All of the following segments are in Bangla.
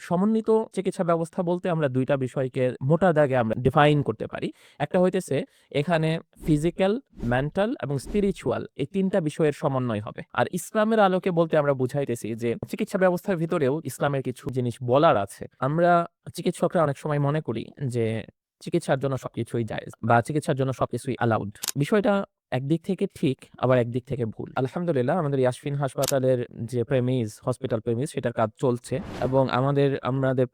সমন্বিত চিকিৎসা ব্যবস্থা বলতে আমরা ২ টা বিষয়কে মোটা দাগে আমরা ডিফাইন করতে পারি। একটা হইতেছে এখানে ফিজিক্যাল, মেন্টাল এবং স্পিরিচুয়াল এই ৩ টা বিষয়ের সমন্বয় হবে। আর ইসলামের আলোকে বলতে আমরা বুঝাইতেছি যে চিকিৎসা ব্যবস্থার ভিতরেও ইসলামের কিছু জিনিস বলার আছে। আমরা চিকিৎসকরা অনেক সময় মনে করি যে চিকিৎসার জন্য সবকিছুই জায়েজ বা চিকিৎসার জন্য সবকিছুই অ্যালাউড। বিষয়টা একদিক থেকে ঠিক আবার একদিক থেকে ভুল। আলহামদুলিল্লাহ আমাদের ইয়াসফিন হাসপাতালের যে হসপিটাল প্রেমিস সেটার কাজ চলছে এবং আমাদের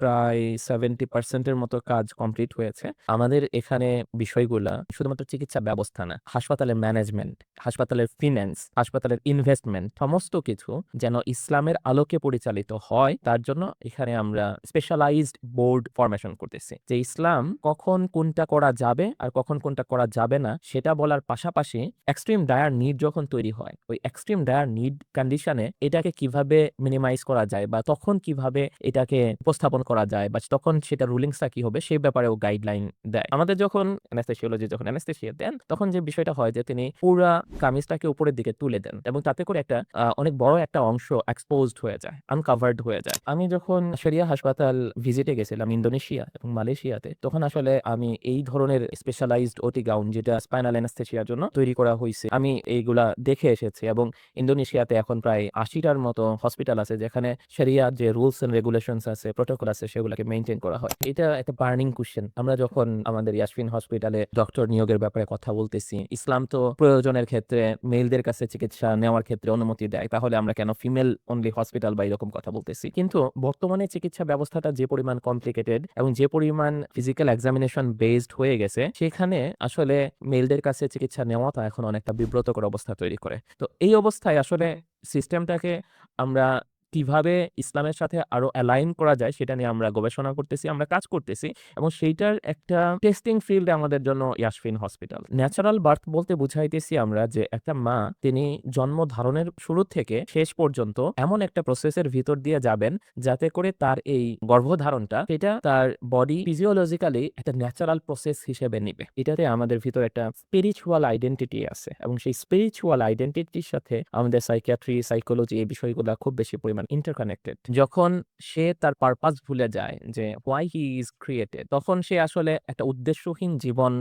প্রায় 70% এর মতো কাজ কমপ্লিট হয়েছে। আমাদের এখানে বিষয়গুলা শুধুমাত্র চিকিৎসা ব্যবস্থা না, হাসপাতালের ম্যানেজমেন্ট, হাসপাতালের ফিন্যান্স, হাসপাতালের ইনভেস্টমেন্ট সমস্ত কিছু যেন ইসলামের আলোকে পরিচালিত হয় তার জন্য এখানে আমরা স্পেশালাইজড বোর্ড ফরমেশন করতেছি। যে ইসলাম কখন কোনটা করা যাবে আর কখন কোনটা করা যাবে না সেটা বলার পাশাপাশি এক্সট্রিম ডায়ার নিড যখন তৈরি হয় ওই এক্সট্রিম ডায়ার নিড কন্ডিশনে এটাকে কিভাবে মিনিমাইজ করা যায় বা তখন কিভাবে এটাকে উপস্থাপন করা যায় বা তখন সেটা রুলিংসটা কি হবে সেই ব্যাপারেও গাইডলাইন দেয়। আমাদের যখন অ্যানেস্থেসিওলজি যখন অ্যানেস্থেসিয়া দেন তখন যে বিষয়টা হয় যে তিনি পুরা কামিজটাকে উপরের দিকে তুলে দেন এবং তাতে করে একটা অনেক বড় একটা অংশ এক্সপোজড হয়ে যায়, আনকভার্ড হয়ে যায়। আমি যখন শরিয়া হাসপাতাল ভিজিটে গেছিলাম ইন্দোনেশিয়া এবং মালয়েশিয়াতে তখন আসলে আমি এই ধরনের স্পেশালাইজড ওটি গাউন যেটা স্পাইনাল অ্যানেস্থেসিয়ার জন্য তৈরি করা হয়েছে আমি এইগুলা দেখে এসেছি এবং ইন্দোনেশিয়াতে এখন প্রায় ৮০টার মতো হসপিটাল আছে যেখানে শরিয়া যে রুলস এন্ড রেগুলেশনস আছে, প্রটোকল আছে সেগুলোকে মেইনটেইন করা হয়। এটা একটা বার্নিং কোয়েশ্চেন। আমরা যখন আমাদের ইয়াসফিন হসপিটালে ডক্টর নিয়োগের ব্যাপারে কথা বলতেছি, ইসলাম তো প্রয়োজনের ক্ষেত্রে মেলদের কাছে চিকিৎসা নেওয়ার ক্ষেত্রে অনুমতি দেয়। তাহলে আমরা কেন ফিমেল অনলি হসপিটাল বা এরকম কথা বলতেছি? কিন্তু বর্তমানে চিকিৎসা ব্যবস্থাটা যে পরিমাণ কমপ্লিকেটেড এবং যে পরিমাণ ফিজিক্যাল এক্সামিনেশন বেসড হয়ে গেছে সেখানে আসলে মেলদের কাছে চিকিৎসা নেওয়াটা এখন অনেকটা বিব্রতকর অবস্থা তৈরি করে। তো এই অবস্থায় আসলে সিস্টেমটাকে আমরা কিভাবে ইসলামের সাথে আরো অ্যালাইন করা যায় সেটা নিয়ে আমরা গবেষণা করতেছি, আমরা কাজ করতেছি এবং সেইটার একটা টেস্টিং ফিল্ড আমাদের জন্য ইয়াসফিন হসপিটাল। ন্যাচারাল বার্থ বলতে বুঝাইতেছি আমরা যে একটা মা তিনি জন্ম ধারণের শুরু থেকে শেষ পর্যন্ত এমন একটা প্রসেসের ভিতর দিয়ে যাবেন যাতে করে তার এই গর্ভধারণটা সেটা তার বডি ফিজিওলজিক্যালি একটা ন্যাচারাল প্রসেস হিসেবে নিবে। এটাতে আমাদের ভিতর একটা স্পিরিচুয়াল আইডেন্টিটি আছে এবং সেই স্পিরিচুয়াল আইডেন্টিটির সাথে আমাদের সাইকিয়াট্রি, সাইকোলজি এই বিষয়গুলা খুব বেশি পরিমাণ ইন্টারকানেক্টেড। যখন সে তার পারপাস ভুলে যায় যে হোয়াই হি ইজ ক্রিয়েটেড তখন সে আসলে একটা উদ্দেশ্যহীন জীবন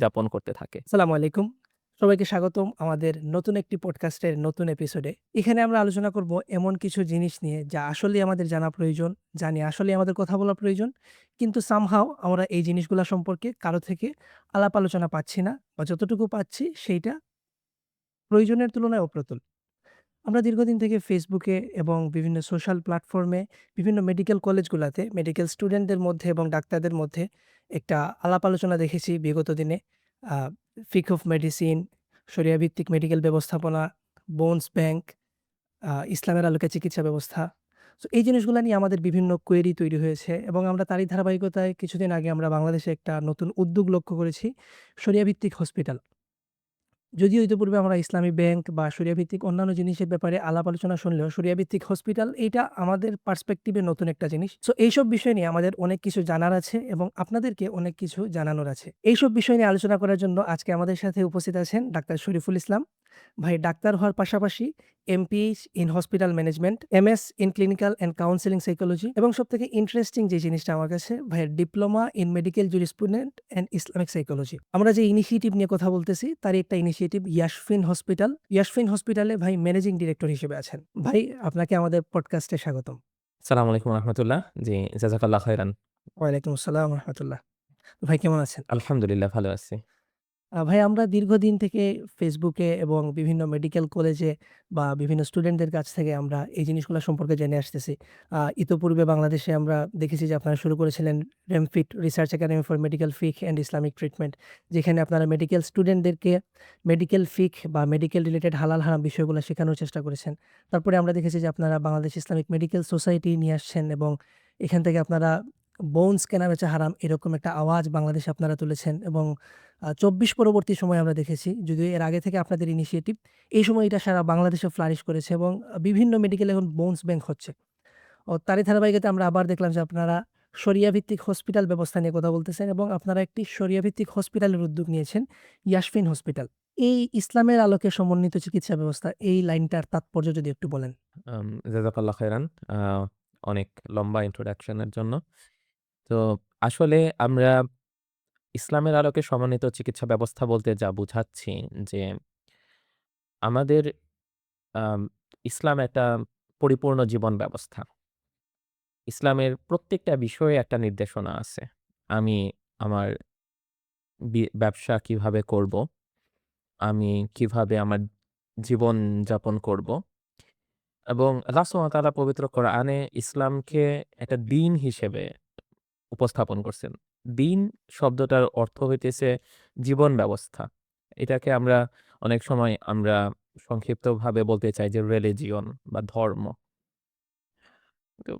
যাপন করতে থাকে। আসসালামু আলাইকুম। সবাইকে স্বাগতম আমাদের নতুন একটি পডকাস্টের নতুন এপিসোডে। এখানে আমরা আলোচনা করব এমন কিছু জিনিস নিয়ে যা আসলেই আমাদের জানা প্রয়োজন, যা নিয়ে আসলেই আমাদের কথা বলা প্রয়োজন। কিন্তু সামহাউ আমরা এই জিনিসগুলা সম্পর্কে কারো থেকে আলাপ আলোচনা পাচ্ছি না বা যতটুকু পাচ্ছি সেইটা প্রয়োজনের তুলনায় অপ্রতুল। আমরা দীর্ঘদিন থেকে ফেসবুকে এবং বিভিন্ন সোশ্যাল প্ল্যাটফর্মে বিভিন্ন মেডিকেল কলেজগুলাতে মেডিকেল স্টুডেন্টদের মধ্যে এবং ডাক্তারদের মধ্যে একটা আলাপ আলোচনা দেখেছি বিগত দিনে। আ ফিক অফ মেডিসিন, শরিয়া ভিত্তিক মেডিকেল ব্যবস্থাপনা, বোনস ব্যাংক, ইসলামের আলোকে চিকিৎসা ব্যবস্থা। সো এই জিনিসগুলা নিয়ে আমাদের বিভিন্ন কোয়েরি তৈরি হয়েছে এবং আমরা তারই ধারাবাহিকতায় কিছুদিন আগে আমরা বাংলাদেশে একটা নতুন উদ্যোগ লক্ষ্য করেছি, শরিয়া ভিত্তিক হসপিটাল। যদিও ইতিপূর্বে আমরা ইসলামী ব্যাংক বা শরিয়া ভিত্তিক অন্যান্য জিনিসের ব্যাপারে আলাপ আলোচনা শুনলেও শরিয়া ভিত্তিক হসপিটাল এইটা আমাদের পার্সপেক্টিভে নতুন একটা জিনিস। সো এইসব বিষয় নিয়ে আমাদের অনেক কিছু জানার আছে এবং আপনাদেরকে অনেক কিছু জানানোর আছে। এইসব বিষয় নিয়ে আলোচনা করার জন্য আজকে আমাদের সাথে উপস্থিত আছেন ডাক্তার শরীফুল ইসলাম। ভাই ডাক্তার হওয়ার পাশাপাশি MPH in hospital management, MS in clinical and counselling psychology এবং সবথেকে ইন্টারেস্টিং যে জিনিসটা আমার কাছে ভাইয়ের diploma in medical jurisprudent and Islamic psychology. আমরা যে ইনিশিয়েটিভ নিয়ে কথা বলতেছি তারই একটা ইনিশিয়েটিভ ইয়াসফিন হসপিটাল। ইয়াসফিন হসপিটালে ভাই ম্যানেজিং ডিরেক্টর হিসেবে আছেন। ভাই আপনাকে আমাদের পডকাস্টে স্বাগতম। আসসালামু আলাইকুম ওয়া রাহমাতুল্লাহ। জি, জাযাকাল্লাহ খাইরান। ওয়ালাইকুম আসসালাম ওয়া রাহমাতুল্লাহ। ভাই কেমন আছেন? আলহামদুলিল্লাহ ভালো আছি। ভাই আমরা দীর্ঘদিন থেকে ফেসবুকে এবং বিভিন্ন মেডিকেল কলেজে বা বিভিন্ন স্টুডেন্টদের কাছ থেকে আমরা এই জিনিসগুলা সম্পর্কে জেনে আসতেছি। ইতোপূর্বে বাংলাদেশে আমরা দেখেছি যে আপনারা শুরু করেছিলেন রেমফিট রিসার্চ একাডেমি ফর মেডিকেল ফিক অ্যান্ড ইসলামিক ট্রিটমেন্ট। যেখানে আপনারা মেডিকেল স্টুডেন্টদেরকে মেডিকেল ফিক বা মেডিকেল রিলেটেড হালাল হারাম বিষয়গুলো শেখানোর চেষ্টা করেছেন। তারপরে আমরা দেখেছি যে আপনারা বাংলাদেশ ইসলামিক মেডিকেল সোসাইটি নিয়ে আসছেন এবং এখান থেকে আপনারা বোনস কেনাবেচা হারাম এরকম একটা আওয়াজ বাংলাদেশে আপনারা তুলেছেন এবং ২৪ পরবর্তী সময়ে আমরা দেখেছি, যদিও এর আগে থেকে আপনাদের ইনিশিয়েটিভ, এই সময় এটা সারা বাংলাদেশে ফ্লারিশ করেছে এবং বিভিন্ন মেডিকেলে এখন বোনস ব্যাংক হচ্ছে। তারই ধারাবাহিকতায় আমরা আবার দেখলাম যে আপনারা শরিয়া ভিত্তিক হসপিটাল ব্যবস্থা নিয়ে কথা বলতেছেন এবং আপনারা একটি শরিয়া ভিত্তিক হসপিটালের উদ্যোগ নিয়েছেন, ইয়াসফিন হসপিটাল। এই ইসলামের আলোকে সমন্বিত চিকিৎসা ব্যবস্থা এই লাইনটার তাৎপর্য যদি একটু বলেন? জাযাকাল্লাহ খাইরান। আ অনেক লম্বা ইন্ট্রোডাকশনের জন্য। তো আসলে আমরা ইসলামের আলোকে সমন্বিত চিকিৎসা ব্যবস্থা বলতে যা বুঝাচ্ছি যে আমাদের আম ইসলাম একটা পরিপূর্ণ জীবন ব্যবস্থা। ইসলামের প্রত্যেকটা বিষয়ে একটা নির্দেশনা আছে। আমি আমার ব্যবসা কিভাবে করব, আমি কিভাবে আমার জীবন যাপন করব এবং আল্লাহ সুবহানাহু ওয়া তাআলা পবিত্র কোরআনে ইসলামকে একটা দ্বীন হিসেবে উপস্থাপন করছেন। দ্বীন শব্দটার অর্থ হইতেছে জীবন ব্যবস্থা। এটাকে আমরা অনেক সময় আমরা সংক্ষিপ্তভাবে বলতে চাই যে রিলিজিয়ন বা ধর্ম। তো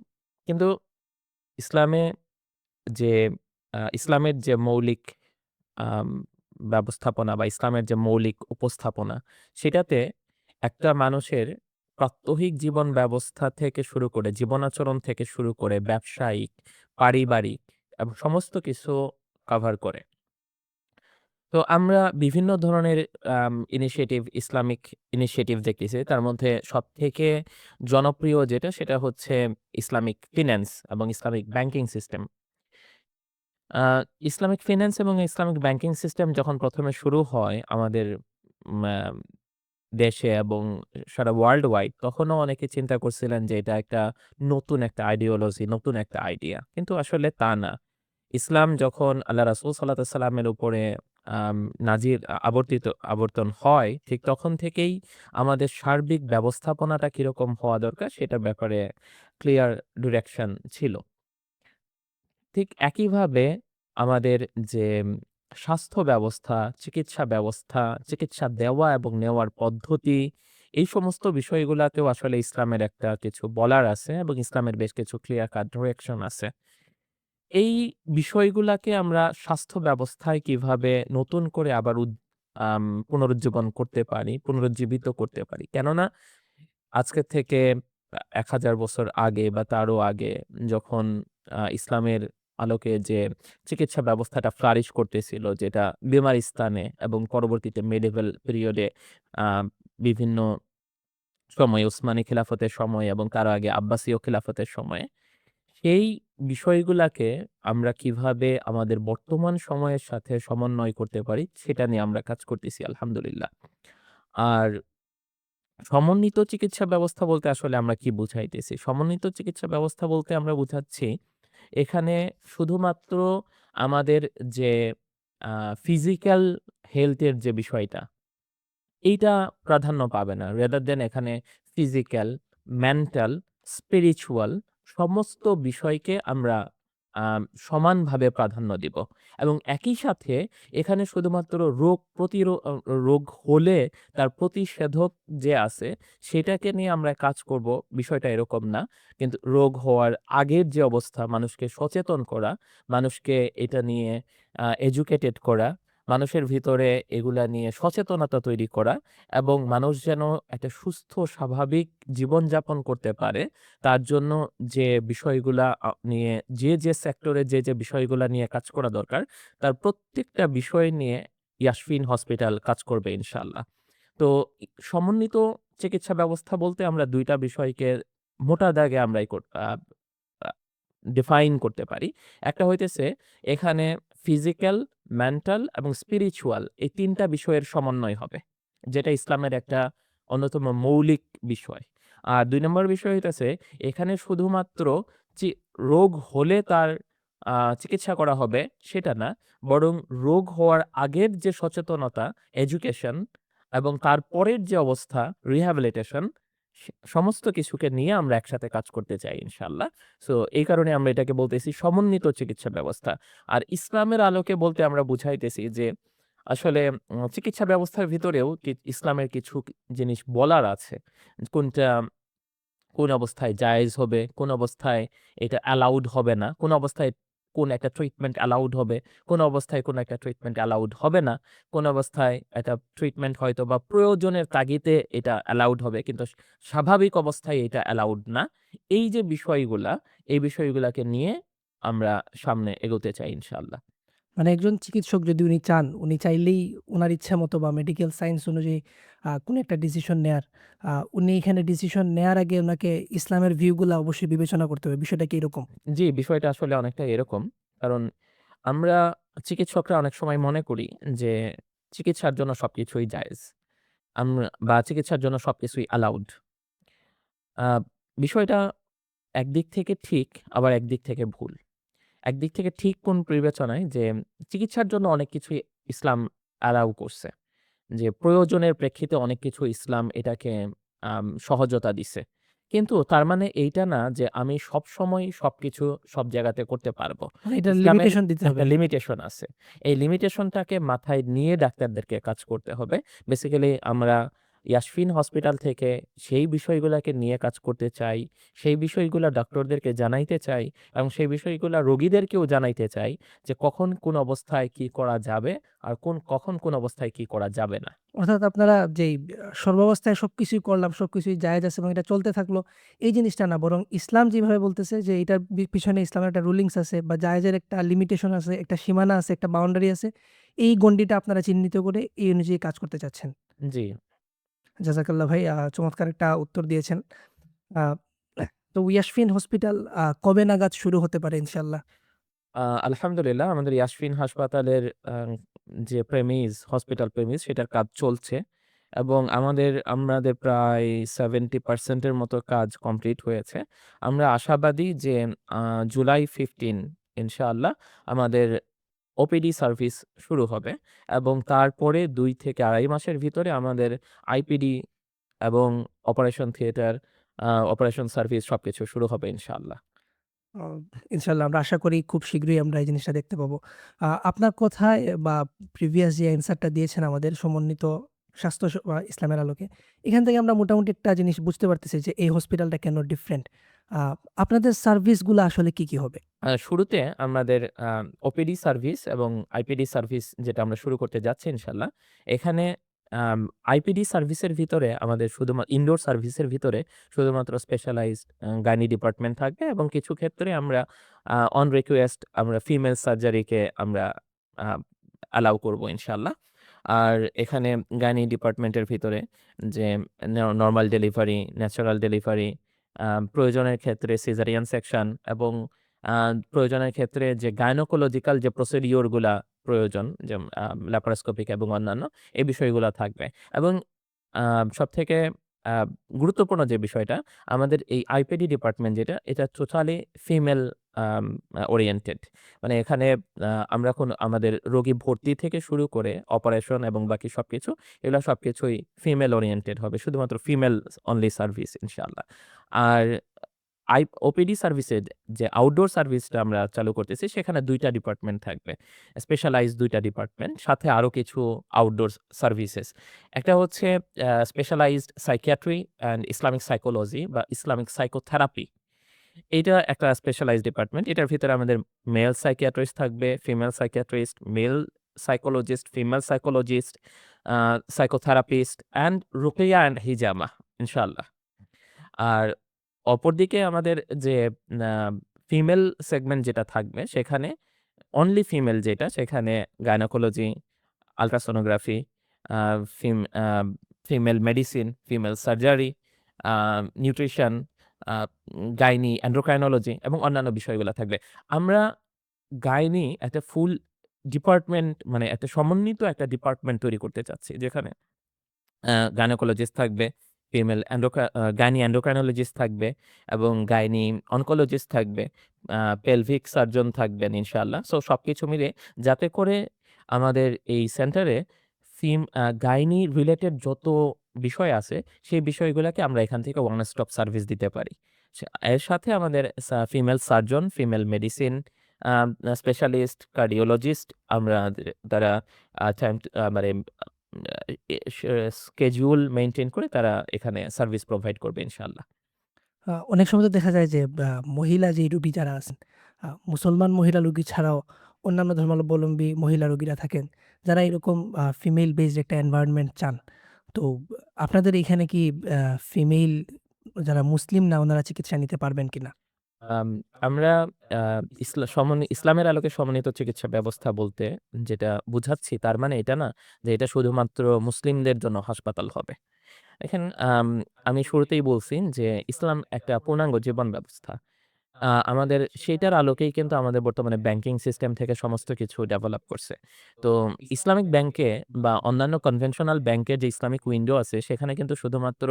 কিন্তু ইসলামে যে ইসলামের যে মৌলিক আম ব্যবস্থাপনা বা ইসলামের যে মৌলিক উপস্থাপনা, সেটাতে একটা মানুষের প্রাত্যহিক জীবন ব্যবস্থা থেকে শুরু করে, জীবনাচরণ থেকে শুরু করে ব্যবসায়িক, পারিবারিক এবং সমস্ত কিছু কভার করে। তো আমরা বিভিন্ন ধরনের ইসলামিক ইনিশিয়েটিভ দেখতেছি। তার মধ্যে সবথেকে জনপ্রিয় যেটা সেটা হচ্ছে ইসলামিক ফিন্যান্স এবং ইসলামিক ব্যাংকিং সিস্টেম। আ ইসলামিক ফিন্যান্স এবং ইসলামিক ব্যাংকিং সিস্টেম যখন ১ম এ শুরু হয় আমাদের ম্যা দেশে এবং সারা ওয়ার্লড ওয়াইড, তখনও অনেকে চিন্তা করছিলেন যে এটা একটা নতুন একটা আইডিওলজি, নতুন একটা আইডিয়া। কিন্তু আসলে তা না। ইসলাম যখন আল্লাহ রাসূল সাল্লাল্লাহু আলাইহি সাল্লামের উপরে আম নাজিল আবর্তন হয়, ঠিক তখন থেকেই আমাদের সার্বিক ব্যবস্থাপনাটা কিরকম হওয়া দরকার সেটার ব্যাপারে ক্লিয়ার ডিরেকশন ছিল। ঠিক একইভাবে আমাদের যে স্বাস্থ্য ব্যবস্থা, চিকিৎসা ব্যবস্থা, চিকিৎসা দেওয়া এবং নেওয়ার পদ্ধতি, এই সমস্ত বিষয়গুলাতেও আসলে ইসলামের একটা কিছু বলার আছে এবং ইসলামের বেশ কিছু ক্লিয়ার কাট ডিরেকশন আছে। এই বিষয়গুলাকে আমরা স্বাস্থ্য ব্যবস্থায় কিভাবে নতুন করে আবার পুনরুজ্জীবন করতে পারি, পুনরুজ্জীবিত করতে পারি। কেননা আজকের থেকে ১,০০০ বছর আগে বা তারও আগে যখন ইসলামের আলোকে যে চিকিৎসা ব্যবস্থাটা ফ্লারিশ করতেছিল, যেটা বেমারিস্তানে এবং পরবর্তীতে মেডিভেল পিরিয়ডে আ বিভিন্ন সময়ে উসমানী খিলাফতের সময় এবং তার আগে আব্বাসীয় খিলাফতের সময়ে, সেই বিষয়গুলাকে আমরা কিভাবে আমাদের বর্তমান সময়ের সাথে সমন্বয় করতে পারি, সেটা নিয়ে আমরা কাজ করতেছি আলহামদুলিল্লাহ। আর সমন্বিত চিকিৎসা ব্যবস্থা বলতে আসলে আমরা কি বুঝাইতেছি? সমন্বিত চিকিৎসা ব্যবস্থা বলতে আমরা বুঝাচ্ছি, এখানে শুধুমাত্র আমাদের যে আ ফিজিক্যাল হেলথ এর যে বিষয়টা, এইটা প্রাধান্য পাবে না। রেদার দ্যান এখানে ফিজিক্যাল, মেন্টাল, স্পিরিচুয়াল সমস্ত বিষয়কে আমরা সমানভাবে প্রাধান্য দিব। এবং একই সাথে এখানে শুধুমাত্র রোগ হলে তার প্রতিষেধক যে আছে সেটাকে নিয়ে আমরা কাজ করব, বিষয়টা এরকম না। কিন্তু রোগ হওয়ার আগের যে অবস্থা, মানুষকে সচেতন করা, মানুষকে এটা নিয়ে এডুকেটেড করা, মানুষের ভিতরে এগুলা নিয়ে সচেতনতা তৈরি করা এবং মানুষ যেন একটা সুস্থ স্বাভাবিক জীবনযাপন করতে পারে, তার জন্য যে বিষয়গুলা নিয়ে যে সেক্টরে যে বিষয়গুলা নিয়ে কাজ করা দরকার, তার প্রত্যেকটা বিষয় নিয়ে ইয়াসফিন হসপিটাল কাজ করবে ইনশাআল্লাহ। তো সমন্বিত চিকিৎসা ব্যবস্থা বলতে আমরা ২ টা বিষয়কে মোটা দাগে আমরা আ ডিফাইন করতে পারি। একটা হইতেছে এখানে ফিজিক্যাল, মেন্টাল এবং স্পিরিচুয়াল এই ৩ টা বিষয়ের সমন্বয় হবে। যেটা ইসলামের একটা অন্যতম মৌলিক বিষয়। আর ২ নম্বর বিষয় হইতেছে এখানে শুধুমাত্র চি রোগ হলে তার চিকিৎসা করা হবে সেটা না। বরং রোগ হওয়ার আগের যে সচেতনতা, এডুকেশন এবং তারপরের যে অবস্থা রিহ্যাবিলিটেশন, সমস্ত কিছুকে নিয়ে আমরা একসাথে কাজ করতে চাই ইনশাআল্লাহ। সো এই কারণে আমরা এটাকে বলতেছি সমন্বিত চিকিৎসা ব্যবস্থা। আর ইসলামের আলোকে বলতে আমরা বুঝাইতেছি যে আসলে চিকিৎসা ব্যবস্থার ভিতরেও ইসলামের কিছু জিনিস বলার আছে। কোনটা কোন অবস্থায় জায়েজ হবে, কোন অবস্থায় এটা অ্যালাউড হবে না, কোন অবস্থায় কোন একটা ট্রিটমেন্ট অ্যালাউড হবে, কোন অবস্থায় কোন একটা ট্রিটমেন্ট অ্যালাউড হবে না, কোন অবস্থায় একটা ট্রিটমেন্ট হয়তোবা প্রয়োজনের তাগিদে এটা অ্যালাউড হবে কিন্তু স্বাভাবিক অবস্থায় এটা অ্যালাউড না। এই যে বিষয়গুলা, এই বিষয়গুলাকে নিয়ে আমরা সামনে এগোতে চাই ইনশাআল্লাহ। মানে একজন চিকিৎসক যদি উনি চান, উনি চাইলেই উনার ইচ্ছা মতো বা মেডিকেল সায়েন্স অনুযায়ী কোনো একটা ডিসিশন নেয়ার, উনি এখানে ডিসিশন নেয়ার আগে উনাকে ইসলামের ভিউ গুলা অবশ্যই বিবেচনা করতে হবে। বিষয়টা কি এরকম? জি, বিষয়টা আসলে অনেকটা এরকম। কারণ আমরা চিকিৎসকরা অনেক সময় মনে করি যে চিকিৎসার জন্য সবকিছুই জায়েজ। বা চিকিৎসার জন্য সবকিছুই অ্যালাউড। আ বিষয়টা একদিক থেকে ঠিক, আবার একদিক থেকে ভুল। একদিক থেকে ঠিক কোন বিবেচনায় যে চিকিৎসার জন্য অনেক কিছুই ইসলাম অ্যালাউ করছে। যে প্রয়োজনের প্রেক্ষিতে অনেক কিছু ইসলাম এটাকে সহজতা দিছে। কিন্তু তার মানে এইটা না যে আমি সবসময় সবকিছু সব জায়গাতে করতে পারবো। মানে এটার ইসলামের লিমিটেশন দিতে হবে একটা আরকি। লিমিটেশন আছে। এই লিমিটেশনটাকে মাথায় নিয়ে ডাক্তারদেরকে কাজ করতে হবে। বেসিক্যালি আমরা ইয়াসফিন হসপিটাল থেকে সেই বিষয়গুলাকে নিয়ে কাজ করতে চাই। সেই বিষয়গুলা ডক্টরদেরকে জানাইতে চাই এবং সেই বিষয়গুলা রোগীদেরকেও জানাইতে চাই যে কখন কোন অবস্থায় কি করা যাবে আর কখন কোন অবস্থায় কি করা যাবে না। অর্থাৎ আপনারা যেই সর্বাবস্থায় সবকিছুই করলাম, সবকিছুই জায়েজ আছে এবং এটা চলতে থাকলো, এই জিনিসটা না, বরং ইসলাম যেভাবে বলতেছে যে এটার পিছনে ইসলামের একটা রুলিংস আছে বা জায়েজের একটা লিমিটেশন আছে, একটা সীমানা আছে, একটা বাউন্ডারি আছে। এই গণ্ডিটা আপনারা চিহ্নিত করে এই অনুযায়ী কাজ করতে চাচ্ছেন। জি। জাযাকাল্লাহ ভাই, চমৎকার একটা উত্তর দিয়েছেন। আ তো ইয়াসফিন হসপিটাল কবে নাগাদ শুরু হতে পারে ইনশাআল্লাহ? আলহামদুলিল্লাহ আমাদের ইয়াসফিন হাসপাতালের যে হসপিটাল প্রেমিস সেটার কাজ চলছে এবং আমাদের প্রায় 70% এর মতো কাজ কমপ্লিট হয়েছে। আমরা আশাবাদী যে আ জুলাই 15 ইনশাআল্লাহ আমাদের ওপিডি সার্ভিস শুরু হবে এবং তারপরে ২ থেকে ২.৫ মাসের ভিতরে আমাদের আইপিডি এবং অপারেশন থিয়েটার, অপারেশন সার্ভিস সবকিছু শুরু হবে ইনশাআল্লাহ। অ ইনশাআল্লাহ আমরা আশা করি খুব শীঘ্রই আমরা এই জিনিসটা দেখতে পাবো। আপনার কথায় বা প্রিভিয়াস যে অ্যান্সারটা দিয়েছেন আমাদের সমন্বিত স্বাস্থ্য ইসলামের আলোকে, এখান থেকে আমরা মোটামুটি একটা জিনিস বুঝতে পারতেছি যে এই হসপিটালটা কেন ডিফারেন্ট। আ আপনাদের সার্ভিসগুলা আসলে কি, কি হবে? শুরুতে আমাদের ওপিডি সার্ভিস এবং আইপিডি সার্ভিস যেটা আমরা শুরু করতে যাচ্ছি ইনশাআল্লাহ। এখানে আম আইপিডি সার্ভিসের ভিতরে আমাদের ইনডোর সার্ভিসের ভিতরে শুধুমাত্র স্পেশালাইজড গাইনি ডিপার্টমেন্ট থাকবে এবং কিছু ক্ষেত্রে আমরা অন রিকোয়েস্ট আমরা ফিমেল সার্জারিকে আমরা আ অ্যালাউ করব ইনশাআল্লাহ। আর এখানে গাইনি ডিপার্টমেন্টের ভিতরে যে নরমাল ডেলিভারি, ন্যাচারাল ডেলিভারি, প্রয়োজনের ক্ষেত্রে সিজারিয়ান সেকশন এবং আ প্রয়োজনের ক্ষেত্রে যে গাইনোকোলজিক্যাল যে প্রসিডিওর গুলা প্রয়োজন যেমন ল্যাপারোস্কোপিক এবং অন্যান্য এই বিষয়গুলা থাকবে। এবং আ সবথেকে আ গুরুত্বপূর্ণ যে বিষয়টা আমাদের এই আইপিডি ডিপার্টমেন্ট যেটা এটা টোটালি ফিমেল আম ওরিয়েন্টেড। মানে এখানে আমরা আমাদের রোগী ভর্তি থেকে শুরু করে অপারেশন এবং বাকি সবকিছু এগুলা সবকিছুই ফিমেল ওরিয়েন্টেড হবে। শুধুমাত্র ফিমেল অনলি সার্ভিস ইনশাআল্লাহ। আর ওপিডি সার্ভিসের যে আউটডোর সার্ভিসটা আমরা চালু করতেছি সেখানে ২ টা ডিপার্টমেন্ট থাকবে। স্পেশালাইজড ২ টা ডিপার্টমেন্ট সাথে আরো কিছু আউটডোর সার্ভিসেস। একটা হচ্ছে specialised psychiatry and Islamic psychology বা ইসলামিক সাইকোথেরাপি। এইটা একটা স্পেশালাইজড ডিপার্টমেন্ট। এটার ভিতরে আমাদের মেল সাইকিয়াট্রিস্ট থাকবে, female psychiatrist, male psychologist, female psychologist, uh psychotherapist and রুকিয়া অ্যান্ড হিজামা ইনশাআল্লাহ। আর অপরদিকে আমাদের যে আ ফিমেল সেগমেন্ট যেটা থাকবে সেখানে অনলি ফিমেল যেটা সেখানে gynaecology, ultrasonography, uh fem uh female medicine, female surgery, uh nutrition, uh gynae, endocrinology এবং অন্যান্য বিষয়গুলা থাকবে। আমরা গাইনি একটা ফুল ডিপার্টমেন্ট মানে একটা সমন্বিত একটা ডিপার্টমেন্ট তৈরি করতে চাচ্ছি যেখানে গাইনোকোলজিস্ট থাকবে, ফিমেল গাইনি এন্ডোক্রাইনোলজিস্ট থাকবে এবং গাইনি অনকোলজিস্ট থাকবে, পেলভিক সার্জন থাকবেন ইনশাআল্লাহ। সো সবকিছু মিলিয়ে যাতে করে আমাদের এই সেন্টারে গাইনি রিলেটেড যত বিষয় আছে, সেই বিষয়গুলাকে আমরা এখান থেকে ওয়ান স্টপ সার্ভিস দিতে পারি। এর সাথে আমাদের female surgeon, female medicine specialist, cardiologist আমরা তারা টাইম মানে আ এ সে স্কেডিউল মেইনটেইন করে তারা এখানে সার্ভিস প্রোভাইড করবে ইনশাআল্লাহ। অনেক সময় তো দেখা যায় যে মহিলা যেই রোগী যারা আছেন, মুসলমান মহিলা রোগী ছাড়াও অন্যান্য ধর্মাবলম্বী মহিলা রোগীরা থাকেন, যারা এরকম ফিমেল বেসড একটা এনভায়রনমেন্ট চান। তো আপনাদের এখানে কি ফিমেল যারা মুসলিম না, উনারা চিকিৎসা নিতে পারবেন কিনা? আম আমরা আ ইসলামের আলোকে সমন্বিত চিকিৎসা ব্যবস্থা বলতে যেটা বুঝাচ্ছি তার মানে এটা না যে এটা শুধুমাত্র মুসলিমদের জন্য হাসপাতাল হবে। দেখেন, আমি শুরুতেই বলছি যে ইসলাম একটা পূর্ণাঙ্গ জীবন ব্যবস্থা। আমাদের সেইটার আলোকেই কিন্তু আমাদের বর্তমানে ব্যাংকিং সিস্টেম থেকে সমস্ত কিছু ডেভেলপ করছে। তো ইসলামিক ব্যাংকে বা অন্যান্য কনভেনশনাল ব্যাংকের যে ইসলামিক উইন্ডো আছে সেখানে কিন্তু শুধুমাত্র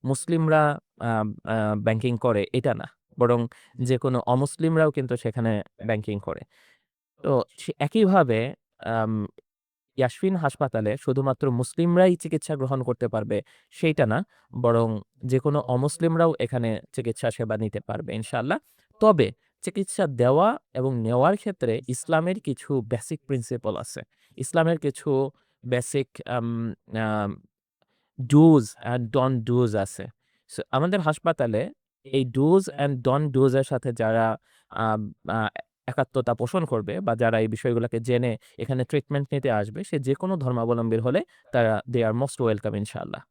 মুসলিমরা আ আ ব্যাংকিং করে এটা না। বরং যেকোনো অমুসলিমরাও কিন্তু সেখানে ব্যাংকিং করে। তো একইভাবে আম ইয়াসফিন হাসপাতালে শুধুমাত্র মুসলিমরাই চিকিৎসা গ্রহণ করতে পারবে সেইটা না, বরং যেকোনো অমুসলিমরাও এখানে চিকিৎসা সেবা নিতে পারবে ইনশাআল্লাহ। তবে চিকিৎসা দেওয়া এবং নেওয়ার ক্ষেত্রে ইসলামের কিছু বেসিক প্রিন্সিপল আছে। ইসলামের কিছু basic um uh dos and don't dos আছে। সো আমাদের হাসপাতালে এই ডুজ অ্যান্ড ডন্ট ডুজ এর সাথে যারা আম আ একাত্মতা পোষণ করবে বা যারা এই বিষয়গুলোকে জেনে এখানে ট্রিটমেন্ট নিতে আসবে, সে যেকোনো ধর্মাবলম্বীর হলে তারা দে আর মোস্ট ওয়েলকাম ইনশাআল্লাহ।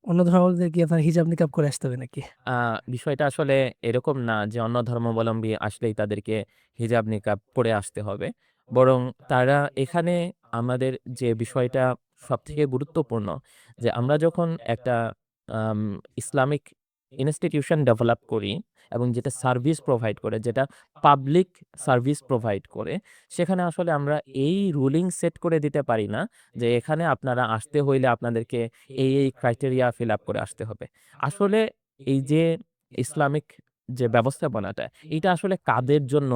অন্য ধর্মাবলম্বীদের কি আপনার হিজাব নিকাব করে আসতে হবে নাকি? আ বিষয়টা আসলে এরকম না যে অন্য ধর্মাবলম্বী আসলেই তাদেরকে হিজাব নিকাব পরে আসতে হবে। বরং তারা এখানে আমাদের যে বিষয়টা সবথেকে গুরুত্বপূর্ণ যে আমরা যখন একটা আম ইসলামিক ইনস্টিটিউশন ডেভেলপ করি এবং যেটা সার্ভিস প্রোভাইড করে, যেটা পাবলিক সার্ভিস প্রোভাইড করে, সেখানে আসলে আমরা এই রুলিং সেট করে দিতে পারি না যে এখানে আপনারা আসতে হইলে আপনাদেরকে এই ক্রাইটেরিয়া ফিল আপ করে আসতে হবে। আসলে এই যে ইসলামিক যে ব্যবস্থাপনাটা, এটা আসলে কাদের জন্য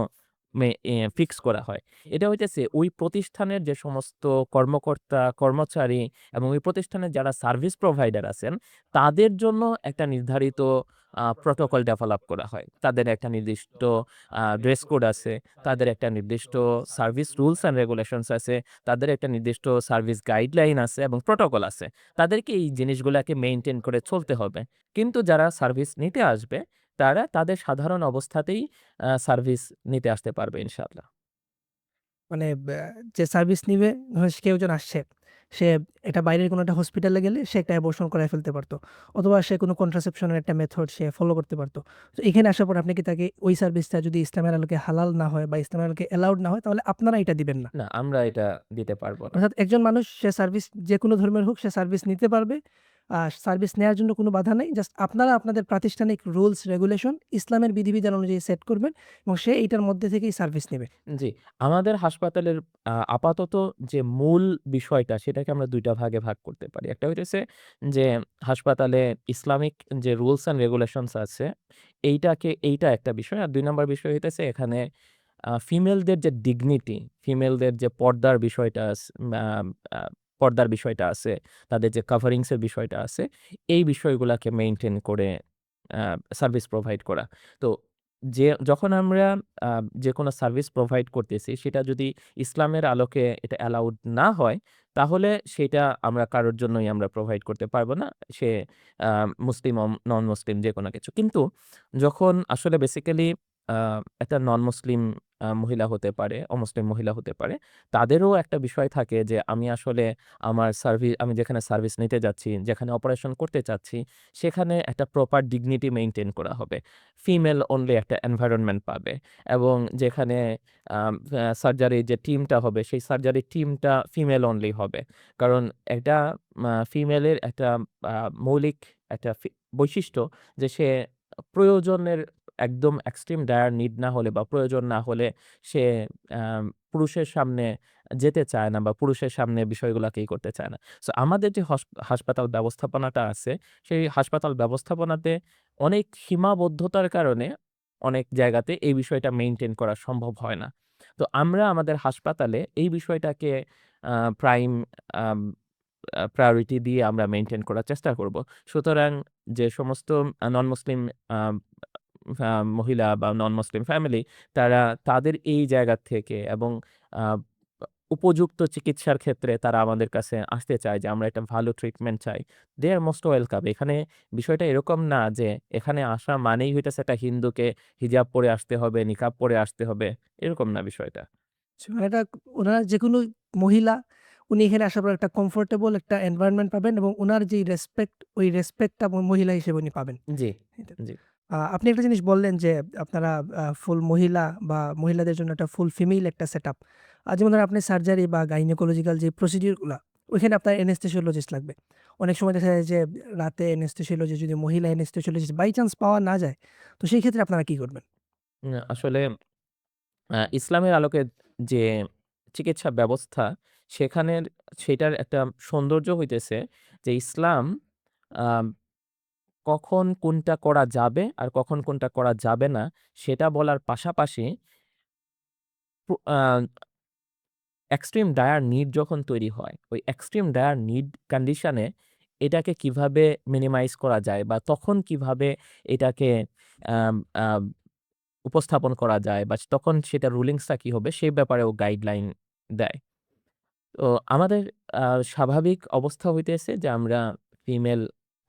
ফিক্স করা হয়? এটা হইতেছে ওই প্রতিষ্ঠানের যে সমস্ত কর্মকর্তা, কর্মচারী এবং ওই প্রতিষ্ঠানের যারা সার্ভিস প্রোভাইডার আছেন, তাদের জন্য একটা নির্ধারিত প্রটোকল ডেভেলপ করা হয়। তাদের একটা নির্দিষ্ট ড্রেস কোড আছে, তাদের একটা নির্দিষ্ট সার্ভিস রুলস অ্যান্ড রেগুলেশনস আছে, তাদের একটা নির্দিষ্ট সার্ভিস গাইডলাইন আছে এবং প্রটোকল আছে। তাদেরকে এই জিনিসগুলাকে মেইনটেইন করে চলতে হবে। কিন্তু যারা সার্ভিস নিতে আসবে, তারা তাদের সাধারণ অবস্থাতেই সার্ভিস নিতে আসতে পারবে ইনশাআল্লাহ। মানে যে সার্ভিস নিবে কেউ একজন আসছে। সে একটা বাইরের কোনো একটা হসপিটালে গেলে সে একটা অ্যাবর্শন করায় ফেলতে পারত। অথবা সে কোনো কন্ট্রাসেপশন এর একটা মেথড সে ফলো করতে পারত। তো এখানে আসার পর আপনি কি তাকে ওই সার্ভিসটা যদি ইসলামের আলোকে হালাল না হয় বা ইসলামের আলোকে অ্যালাউড না হয় তাহলে আপনারা এটা দিবেন না। না, আমরা এটা দিতে পারব না। অর্থাৎ একজন মানুষ সে সার্ভিস যেকোনো ধর্মের হোক সে সার্ভিস নিতে পারবে। সার্ভিস নেয়ার জন্য কোনো বাধা নাই। জাস্ট আপনারা আপনাদের প্রাতিষ্ঠানিক রুলস রেগুলেশন ইসলামের বিধিবিধান অনুযায়ী সেট করবেন এবং সে এইটার মধ্যে থেকেই সার্ভিস নিবে। জি, আমাদের হাসপাতালের আপাতত যে মূল বিষয়টা সেটাকে আমরা ২ টা ভাগে ভাগ করতে পারি। একটা হইতেছে যে হাসপাতালে ইসলামিক যে রুলস অ্যান্ড রেগুলেশনস আছে এইটা একটা বিষয়। আর ২ নাম্বার বিষয় হইতেছে এখানে ফিমেলদের যে ডিগনিটি, ফিমেলদের যে পর্দার বিষয়টা আ আ পর্দার বিষয়টা আছে, তাদের যে কভারিংস এর বিষয়টা আছে, এই বিষয়গুলাকে মেইনটেইন করে আ সার্ভিস প্রোভাইড করা। তো যখন আমরা আ যেকোনো সার্ভিস প্রোভাইড করতেছি সেটা যদি ইসলামের আলোকে এটা অ্যালাউড না হয়, তাহলে সেটা আমরা কারোর জন্যই আমরা প্রোভাইড করতে পারব না। সে আ মুসলিম নন মুসলিম যেকোনো কিছু। কিন্তু যখন আসলে বেসিক্যালি আ একটা নন মুসলিম মহিলা হতে পারে, অমুসলিম মহিলা হতে পারে। তাদেরও একটা বিষয় থাকে যে আমি আসলে আমি যেখানে সার্ভিস নিতে যাচ্ছি, যেখানে অপারেশন করতে চাচ্ছি, সেখানে একটা প্রপার ডিগনিটি মেইনটেইন করা হবে। ফিমেল অনলি একটা এনভায়রনমেন্ট পাবে এবং যেখানে সার্জারি যে টিমটা হবে, সেই সার্জারি টিমটা ফিমেল অনলি হবে। কারণ একটা ফিমেলের একটা আ মৌলিক একটা বৈশিষ্ট্য যে সে প্রয়োজনের একদম এক্সট্রিম ডায়ার নিড না হলে বা প্রয়োজন না হলে সে পুরুষের সামনে যেতে চায় না বা পুরুষের সামনে বিষয়গুলাকেই করতে চায় না। সো আমাদের যে হাসপাতাল ব্যবস্থাপনাটা আছে, সেই হাসপাতাল ব্যবস্থাপনাতে অনেক সীমাবদ্ধতার কারণে অনেক জায়গাতে এই বিষয়টা মেইনটেইন করা সম্ভব হয় না। তো আমরা আমাদের হাসপাতালে এই বিষয়টাকে প্রাইম আম প্রায়োরিটি দিয়ে আমরা মেইনটেইন করার চেষ্টা করব। সুতরাং যে সমস্ত নন মুসলিম আ আ মহিলা বা নন মুসলিম ফ্যামিলি তারা তাদের এই জায়গা থেকে এবং আ উপযুক্ত চিকিৎসার ক্ষেত্রে তারা আমাদের কাছে আসতে চায় যে আমরা একটা ভালো ট্রিটমেন্ট চাই। দে আর মোস্ট ওয়েলকাম। এখানে বিষয়টা এরকম না যে এখানে আসা মানেই হইতেছে একটা হিন্দুকে হিজাব পরে আসতে হবে, নিকাব পরে আসতে হবে। এরকম না বিষয়টা। মানে এটা উনারা যেকোনো মহিলা উনি এখানে আসার পর একটা কমফোর্টেবল একটা এনভায়রনমেন্ট পাবেন এবং উনার যেই রেসপেক্ট ওই রেসপেক্টটা মহিলা হিসেবে উনি পাবেন। জি, এটা জি। আপনি একটা জিনিস বললেন যে আপনারা ফুল মহিলা বা মহিলাদের জন্য একটা ফুল ফিমেল একটা সেটআপ। যেমন ধরেন আপনি সার্জারি বা গাইনোকোলজিক্যাল যে প্রসিডিউর গুলা, ওইখানে আপনার অ্যানেসথেসিওলজিস্ট লাগবে। অনেক সময় দেখা যায় যে রাতে অ্যানেসথেসিওলজি যদি মহিলা অ্যানেসথেসিওলজিস্ট বাই চান্স পাওয়া না যায়, তো সেই ক্ষেত্রে আপনারা কি করবেন? আসলে ইসলামের আলোকে যে চিকিৎসা ব্যবস্থা সেখানের সেটার একটা সৌন্দর্য হইতেছে যে ইসলাম আম কখন কোনটা করা যাবে আর কখন কোনটা করা যাবে না সেটা বলার পাশাপাশি প্র আ এক্সট্রিম ডায়ার নিড যখন তৈরি হয়, ওই এক্সট্রিম ডায়ার নিড কন্ডিশন এ এটাকে কিভাবে মিনিমাইজ করা যায় বা তখন কিভাবে এটাকে আম আ উপস্থাপন করা যায় বা তখন সেটার রুলিংসটা কি হবে সে ব্যাপারেও গাইডলাইন দেয়। তো আমাদের আ স্বাভাবিক অবস্থা হইতেছে যে আমরা ফিমেল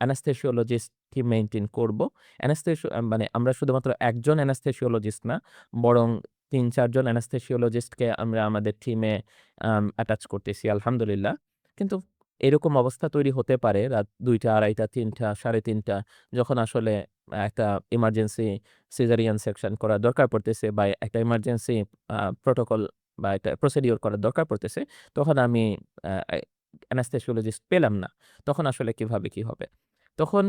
অ্যানাস্থেসিওলজিস্ট কে মেইনটেইন করব। মানে আমরা শুধুমাত্র একজন অ্যানাস্থেসিওলজিস্ট না, বরং ৩-৪ জন অ্যানাস্থেসিওলজিস্টকে আমরা আমাদের টিমে অ্যাটাচ করতেছি আলহামদুলিল্লাহ। কিন্তু এরকম অবস্থা তৈরি হতে পারে রাত ২টা, ২:৩০, ৩টা, ৩:৩০ যখন আসলে একটা ইমার্জেন্সি সিজারিয়ান সেকশন করা দরকার পড়তেছে বা একটা ইমার্জেন্সি প্রোটোকল বা একটা প্রসিডিউর করার দরকার পড়তেছে, তখন আমি আ এ অ্যানাস্থেসিওলজিস্ট পেলাম না। তখন আসলে কিভাবে কি হবে? তখন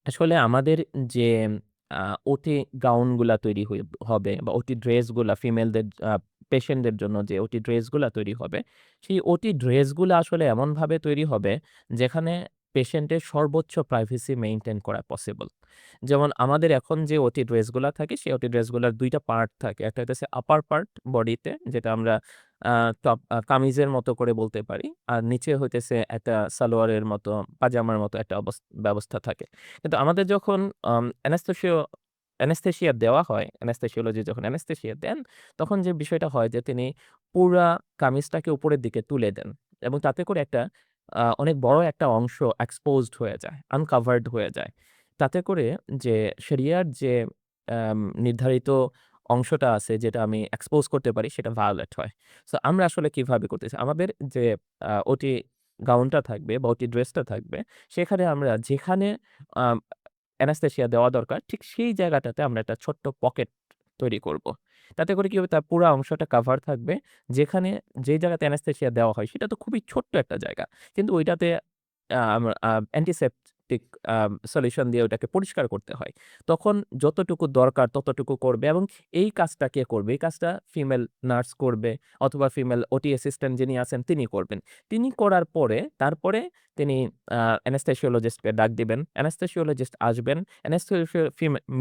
আসলে আমাদের যে আ ওটি গাউনগুলা তৈরি হবে বা ওটি ড্রেসগুলা ফিমেলদের পেশেন্টদের জন্য যে ওটি ড্রেসগুলা তৈরি হবে, সেই ওটি ড্রেসগুলা আসলে এমনভাবে তৈরি হবে যেখানে পেশেন্টের সর্বোচ্চ প্রাইভেসি মেইনটেইন করা পসিবল। যেমন আমাদের এখন যে ওটি ড্রেসগুলা থাকে, সেই ওটি ড্রেসগুলার ২ টা পার্ট থাকে। একটা হইতেছে আপার পার্ট বডিতে যেটা আমরা আ টপ কামিজের মতো করে বলতে পারি। আর নিচে হইতেছে একটা সালোয়ারের মতো, পাজামার মতো একটা ব্যবস্থা থাকে। কিন্তু আমাদের যখন অ্যানেসথেসিয়া দেওয়া হয়, অ্যানেসথেসিওলজি যখন অ্যানেসথেসিয়া দেন, তখন যে বিষয়টা হয় যে তিনি পুরা কামিজটাকে উপরের দিকে তুলে দেন এবং তাতে করে একটা অনেক বড় একটা অংশ এক্সপোজড হয়ে যায়, আনকভারড হয়ে যায়। তাতে করে যে শরিয়ার যে নির্ধারিত অংশটা আছে যেটা আমি এক্সপোজ করতে পারি সেটা ভায়োলেট হয়। সো আমরা আসলে কিভাবে করতেছি? আমাদের যে ওটি গাউনটা থাকবে বা ওটি ড্রেসটা থাকবে সেখানে আমরা যেখানে আ অ্যানাসথেসিয়া দেওয়া দরকার, ঠিক সেই জায়গাটাতে আমরা একটা ছোট্ট পকেট তৈরি করব। তাতে করে কি হবে? তার পুরা অংশটা কাভার থাকবে। যেখানে যেই জায়গাতে অ্যানাসথেসিয়া দেওয়া হয়, সেটা তো খুবই ছোট্ট একটা জায়গা। কিন্তু ওইটাতে আমরা অ্যান্টিসেপটিক সলিউশন দিয়ে ওটাকে পরিষ্কার করতে হয়। তখন যতটুকু দরকার ততটুকু করবে এবং এই কাজটা কে করবে? এই কাজটা ফিমেল নার্স করবে অথবা ফিমেল ওটি অ্যাসিস্ট্যান্ট যিনি আছেন তিনি করবেন। তিনি করার পরে তারপরে তিনি অ্যানাস্থেসিওলজিস্টকে ডাক দিবেন। অ্যানাস্থেসিওলজিস্ট আসবেন।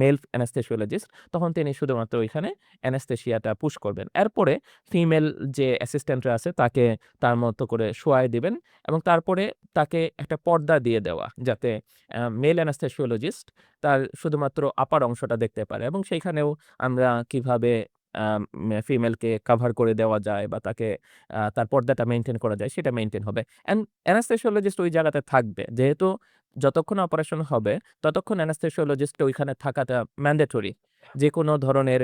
মেল অ্যানাস্থেসিওলজিস্ট তখন তিনি শুধুমাত্র ওইখানে অ্যানাস্থেসিয়াটা পুশ করবেন। এরপরে ফিমেল যে অ্যাসিস্ট্যান্টরা আছে তাকে তার মতো করে শোয়ায় দিবেন এবং তারপরে তাকে একটা পর্দা দিয়ে দেওয়া যাতে মেল অ্যানাস্থেসিওলজিস্ট তার শুধুমাত্র আপার অংশটা দেখতে পারে এবং সেইখানেও আমরা কিভাবে ফিমেলকে কাভার করে দেওয়া যায় বা তাকে তার পর্দাটা মেইনটেইন করা যায় সেটা মেইনটেইন হবে। অ্যানাস্থেসিওলজিস্ট ওই জায়গাতে থাকবে। যেহেতু যতক্ষণ অপারেশন হবে ততক্ষণ অ্যানাস্থেসিওলজিস্ট ওইখানে থাকাটা ম্যান্ডেটরি। যেকোনো ধরনের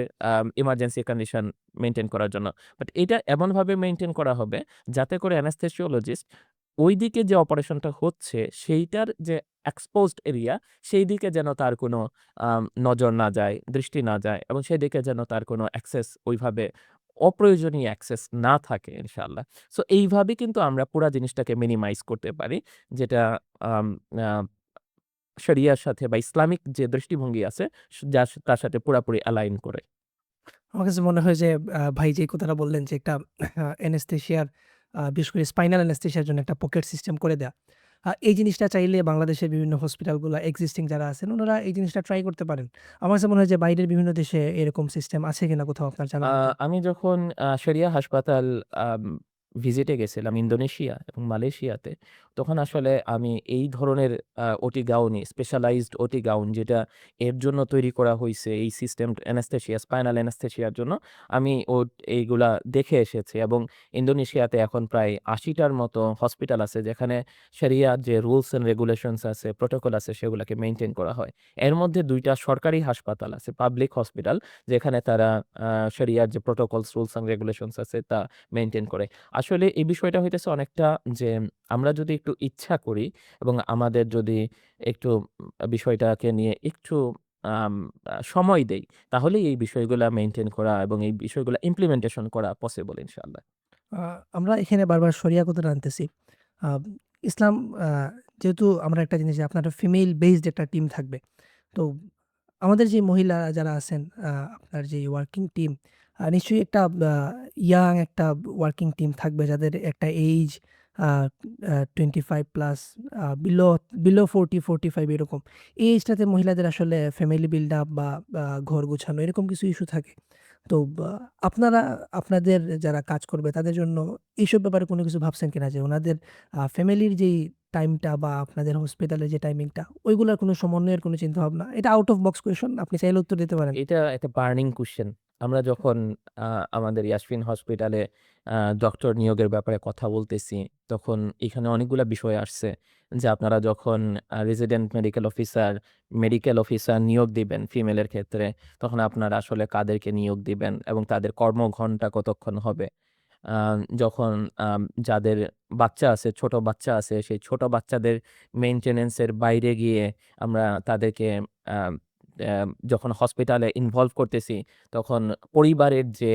ইমার্জেন্সি কন্ডিশন মেইনটেইন করার জন্য। বাট এটা এমনভাবে মেইনটেইন করা হবে যাতে করে অ্যানাস্থেসিওলজিস্ট ওইদিকে যে অপারেশনটা হচ্ছে সেইটার যে এক্সপোজড এরিয়া সেই দিকে যেন তার কোনো নজর না যায়, দৃষ্টি না যায় এবং সেদিকে যেন তার কোনো অ্যাক্সেস ওইভাবে অপ্রয়োজনীয় অ্যাক্সেস না থাকে ইনশাআল্লাহ। সো এইভাবে কিন্তু আমরা পুরা জিনিসটাকে মিনিমাইজ করতে পারি। যেটা আম আ শরিয়ার সাথে বা ইসলামিক যে দৃষ্টিভঙ্গি আছে তার সাথে পুরাপুরি অ্যালাইন করে। আমার কাছে মনে হয় যে ভাই যে কথাটা বললেন যে একটা অ্যানেসথেসিয়ার বিশেষ করে স্পাইনাল অ্যানেসথেসিয়ার জন্য একটা পকেট সিস্টেম করে দেয়া। এই জিনিসটা চাইলে বাংলাদেশের বিভিন্ন হসপিটালগুলা এক্সিস্টিং যারা আছেন উনারা এই জিনিসটা ট্রাই করতে পারেন। আমার কাছে মনে হয় যে বাইরের বিভিন্ন দেশে এরকম সিস্টেম আছে কিনা কোথাও আপনার জানা আ মতে? আমি যখন শরিয়া হাসপাতাল আম ভিজিটে গেছিলাম ইন্দোনেশিয়া এবং মালয়েশিয়াতে, তখন আসলে আমি এই ধরনের ওটি গাউনই স্পেশালাইজড ওটি গাউন যেটা এর জন্য তৈরি করা হইছে এই সিস্টেম অ্যানেসথেসিয়া, স্পাইনাল অ্যানেসথেসিয়ার জন্য আমি এইগুলা দেখে এসেছি এবং ইন্দোনেশিয়াতে এখন প্রায় ৮০ টার মতো হসপিটাল আছে যেখানে শরিয়ার যে রুলস অ্যান্ড রেগুলেশনস আছে, প্রটোকল আছে সেগুলাকে মেইনটেইন করা হয়। এর মধ্যে ২ টা সরকারি হাসপাতাল আছে, পাবলিক হসপিটাল যেখানে তারা শরিয়ার যে প্রটোকলস, রুলস অ্যান্ড রেগুলেশনস আছে তা মেইনটেইন করে। আসলে এই বিষয়টা হইতেছে অনেকটা যে আমরা যদি একটু ইচ্ছা করি এবং আমাদের যদি একটু বিষয়টাকে নিয়ে একটু সময় দেই, তাহলেই এই বিষয়গুলা মেইনটেইন করা এবং এই বিষয়গুলা ইমপ্লিমেন্টেশন করা পসিবল ইনশাআল্লাহ। আ আমরা এখানে বারবার শরিয়া কথাটা আনতেছি। আ ইসলাম আ যেহেতু আমরা একটা জিনিস যে আপনার ফিমেল বেসড একটা টিম থাকবে। তো আমাদের যে মহিলা যারা আছেন আপনার যে ওয়ার্কিং টিম নিশ্চয়ই একটা ইয়াং একটা ওয়ার্কিং টিম থাকবে যাদের একটা এইজ আ আ 25 প্লাস বিলো 40-45 এরকম। এই এইজটাতে মহিলাদের আসলে ফ্যামিলি বিল্ড আপ বা ঘর গোছানো এরকম কিছু ইস্যু থাকে। তো আপনারা আপনাদের যারা কাজ করবে তাদের জন্য এইসব ব্যাপারে কোনো কিছু ভাবছেন কিনা? যে উনাদের ফ্যামিলির যেই টাইমটা বা আপনাদের হসপিটালের যে টাইমিংটা ওইগুলার কোনো সমন্বয়ের কোনো চিন্তাভাবনা? এটা আউট অফ বক্স কোয়েশন আপনি চাইলে উত্তর দিতে পারেন। এটা একটা বার্নিং কোয়েশ্চেন। আমরা যখন আ আমাদের ইয়াসমিন হসপিটালে আ ডক্টর নিয়োগের ব্যাপারে কথা বলতেছি, তখন এখানে অনেকগুলা বিষয় আসছে যে আপনারা যখন রেসিডেন্ট মেডিকেল অফিসার নিয়োগ দিবেন ফিমেলের ক্ষেত্রে, তখন আপনারা আসলে কাদেরকে নিয়োগ দিবেন এবং তাদের কর্মঘণ্টা কতক্ষণ হবে? আ যখন যাদের বাচ্চা আছে, ছোট বাচ্চা আছে, সেই ছোট বাচ্চাদের মেইনটেন্যান্স এর বাইরে গিয়ে আমরা তাদেরকে আ অ্যা যখন হসপিটালে ইনভলভ করতেছি, তখন পরিবারের যে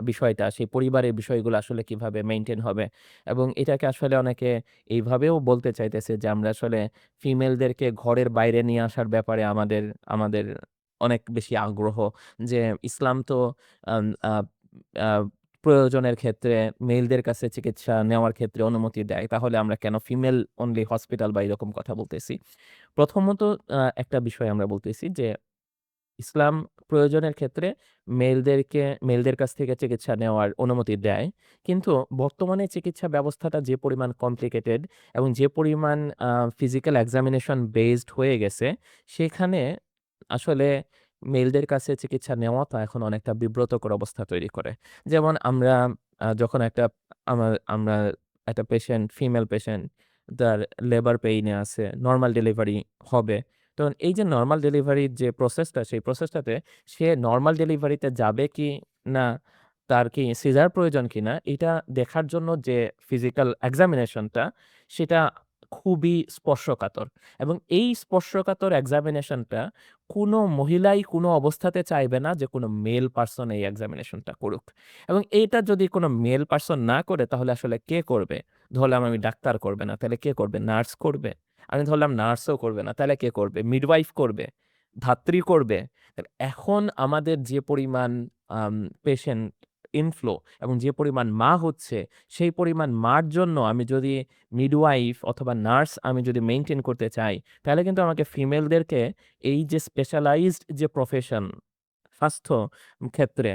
বিষয়টা, সেই পরিবারের বিষয়গুলো আসলে কিভাবে মেইনটেইন হবে? এবং এটাকে আসলে অনেকে এইভাবেও বলতে চাইতেছে যে আমরা আসলে ফিমেলদেরকে ঘরের বাইরে নিয়ে আসার ব্যাপারে আমাদের আমাদের অনেক বেশি আগ্রহ। যে ইসলাম তো আম আ আ প্রয়োজনের ক্ষেত্রে মেইলদের কাছে চিকিৎসা নেওয়ার ক্ষেত্রে অনুমতি দেয়। তাহলে আমরা কেন ফিমেল অনলি হসপিটাল বা এরকম কথা বলতেছি? প্রথমত একটা বিষয় আমরা বলতেছি যে ইসলাম প্রয়োজনের ক্ষেত্রে মেয়েলদের কাছ থেকে চিকিৎসা নেওয়ার অনুমতি দেয়। কিন্তু বর্তমানে চিকিৎসা ব্যবস্থাটা যে পরিমাণ কমপ্লিকেটেড এবং যে পরিমাণ ফিজিক্যাল এক্সামিনেশন বেসড হয়ে গেছে, সেখানে আসলে মেয়েলদের কাছে চিকিৎসা নেওয়াটা এখন অনেকটা বিব্রতকর অবস্থা তৈরি করে। যেমন আমরা যখন আমরা একটা ফিমেল পেশেন্ট তার লেবার পেইন এ আছে, নরমাল ডেলিভারি হবে। তো এই যে নরমাল ডেলিভারির যে প্রসেসটা, সেই প্রসেসটাতে সে নরমাল ডেলিভারিতে যাবে কি না, তার কি সিজার প্রয়োজন কিনা, এটা দেখার জন্য যে ফিজিক্যাল এক্সামিনেশনটা, সেটা খুবই স্পর্শকাতর। এবং এই স্পর্শকাতর এক্সামিনেশনটা কোনো মহিলাই কোনো অবস্থাতে চাইবে না যে কোনো মেল পারসন এই এক্সামিনেশনটা করুক। এবং এইটা যদি কোনো মেল পারসন না করে, তাহলে আসলে কে করবে? ধরলাম আমি ডাক্তার করবে না, তাহলে কে করবে? নার্স করবে? আমি ধরলাম নার্সও করবে না, তাহলে কে করবে? মিডওয়াইফ করবে? ধাত্রী করবে? তাহলে এখন আমাদের যে পরিমাণ আম পেশেন্ট ইনফ্লো এবং যে পরিমাণ মা হচ্ছে, সেই পরিমাণ মার জন্য আমি যদি মিডওয়াইফ অথবা নার্স আমি যদি মেইনটেইন করতে চাই, তাহলে কিন্তু আমাকে ফিমেলদেরকে এই যে স্পেশালাইজড যে প্রফেশন, স্বাস্থ্য ক্ষেত্রে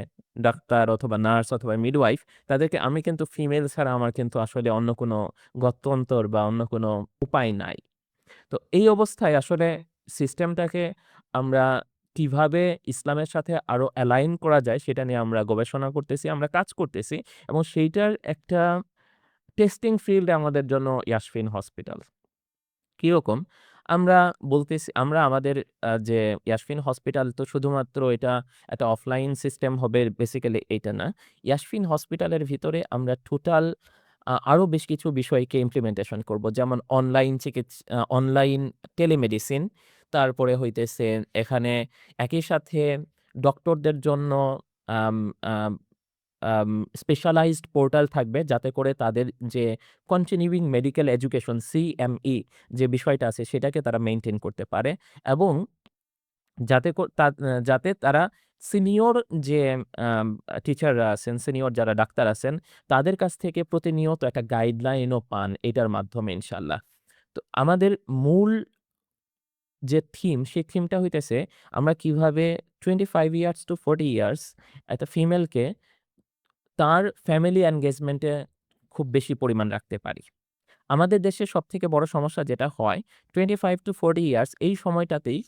ডাক্তার অথবা নার্স অথবা মিডওয়াইফ, তাদেরকে আমি কিন্তু ফিমেল ছাড়া আমার কিন্তু আসলে অন্য কোনো গত্যন্তর বা অন্য কোনো উপায় নাই। তো এই অবস্থায় আসলে সিস্টেমটাকে আমরা কিভাবে ইসলামের সাথে আরো অ্যালাইন করা যায় সেটা নিয়ে আমরা গবেষণা করতেছি, আমরা কাজ করতেছি এবং সেইটার একটা টেস্টিং ফিল্ড আমাদের জন্য ইয়াসফিন হসপিটাল। কিরকম? আমরা আমরা আমাদের যে ইয়াসফিন হসপিটাল তো শুধুমাত্র এটা একটা অফলাইন সিস্টেম হবে বেসিক্যালি এইটা না। ইয়াসফিন হসপিটালের ভিতরে আমরা টোটাল আরো বেশ কিছু বিষয়কে ইমপ্লিমেন্টেশন করব। যেমন অনলাইন টেলিমেডিসিন, তারপরে হইতেছে এখানে একই সাথে ডক্টরদের জন্য আম আম আম স্পেশালাইজড পোর্টাল থাকবে যাতে করে তাদের যে কন্টিনিউইং মেডিকেল এডুকেশন CME যে বিষয়টা আছে সেটাকে তারা মেইনটেইন করতে পারে এবং যাতে ক তা যাতে তারা সিনিয়র যে আম টিচাররা আছেন, সিনিয়র যারা ডাক্তার আছেন, তাদের কাছ থেকে প্রতিনিয়ত একটা গাইডলাইনও পান এটার মাধ্যমে ইনশাআল্লাহ। তো আমাদের মূল যে থিম, সেই থিমটা হইতেছে আমরা কিভাবে 25 ইয়ার্স টু 40 ইয়ার্স একটা ফিমেলকে তার ফ্যামিলি এনগেজমেন্ট এ খুব বেশি পরিমাণ রাখতে পারি। আমাদের দেশে সবথেকে বড় সমস্যা যেটা হয় 25 to 40 ইয়ার্স এই সময়টাতেই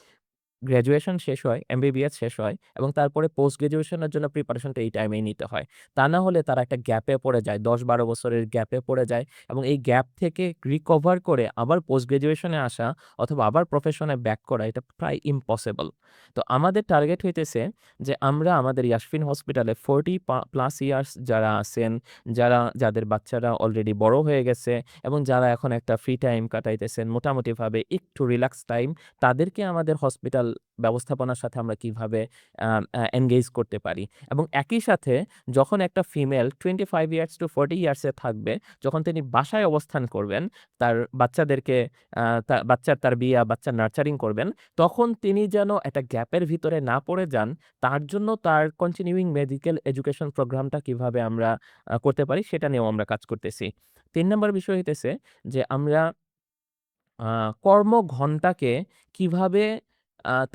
গ্র্যাজুয়েশন শেষ হয়, এমবিবিএস শেষ হয় এবং তারপরে পোস্ট গ্র্যাজুয়েশনের জন্য প্রিপারেশনটা এই টাইমেই নিতে হয়। তা না হলে তারা একটা গ্যাপে পড়ে যায়। ১০-১২ বছরের গ্যাপে পড়ে যায় এবং এই গ্যাপ থেকে রিকভার করে আবার পোস্ট গ্র্যাজুয়েশনে আসা অথবা আবার প্রফেশনে ব্যাক করা এটা প্রায় ইম্পসিবল। তো আমাদের টার্গেট হইতেছে যে আমরা আমাদের ইয়াসফিন হসপিটালে 40 প্লাস ইয়ার্স যারা আছেন, যাদের বাচ্চারা অলরেডি বড় হয়ে গেছে এবং যারা এখন একটা ফ্রি টাইম কাটাইতেছেন মোটামুটিভাবে একটু রিল্যাক্স টাইম, তাদেরকে আমাদের হসপিটাল ব্যবস্থাপনার সাথে আমরা কিভাবে এনগেজ করতে পারি। এবং একই সাথে যখন একটা ফিমেল 25 ইয়ার্স টু 40 ইয়ার্সে থাকবে, যখন তিনি বাসায় অবস্থান করবেন, তার বাচ্চাদেরকে বাচ্চার তারবিয়া, বাচ্চার নার্চারিং করবেন, তখন তিনি যেন একটা গ্যাপের ভিতরে না পড়ে যান, তার জন্য তার কন্টিনিউইং মেডিকেল এডুকেশন প্রোগ্রামটা কিভাবে আমরা করতে পারি, সেটা নিয়েও আমরা কাজ করতেছি। ৩ নাম্বার বিষয় হইতেছে যে আমরা আ কর্মঘণ্টাকে কিভাবে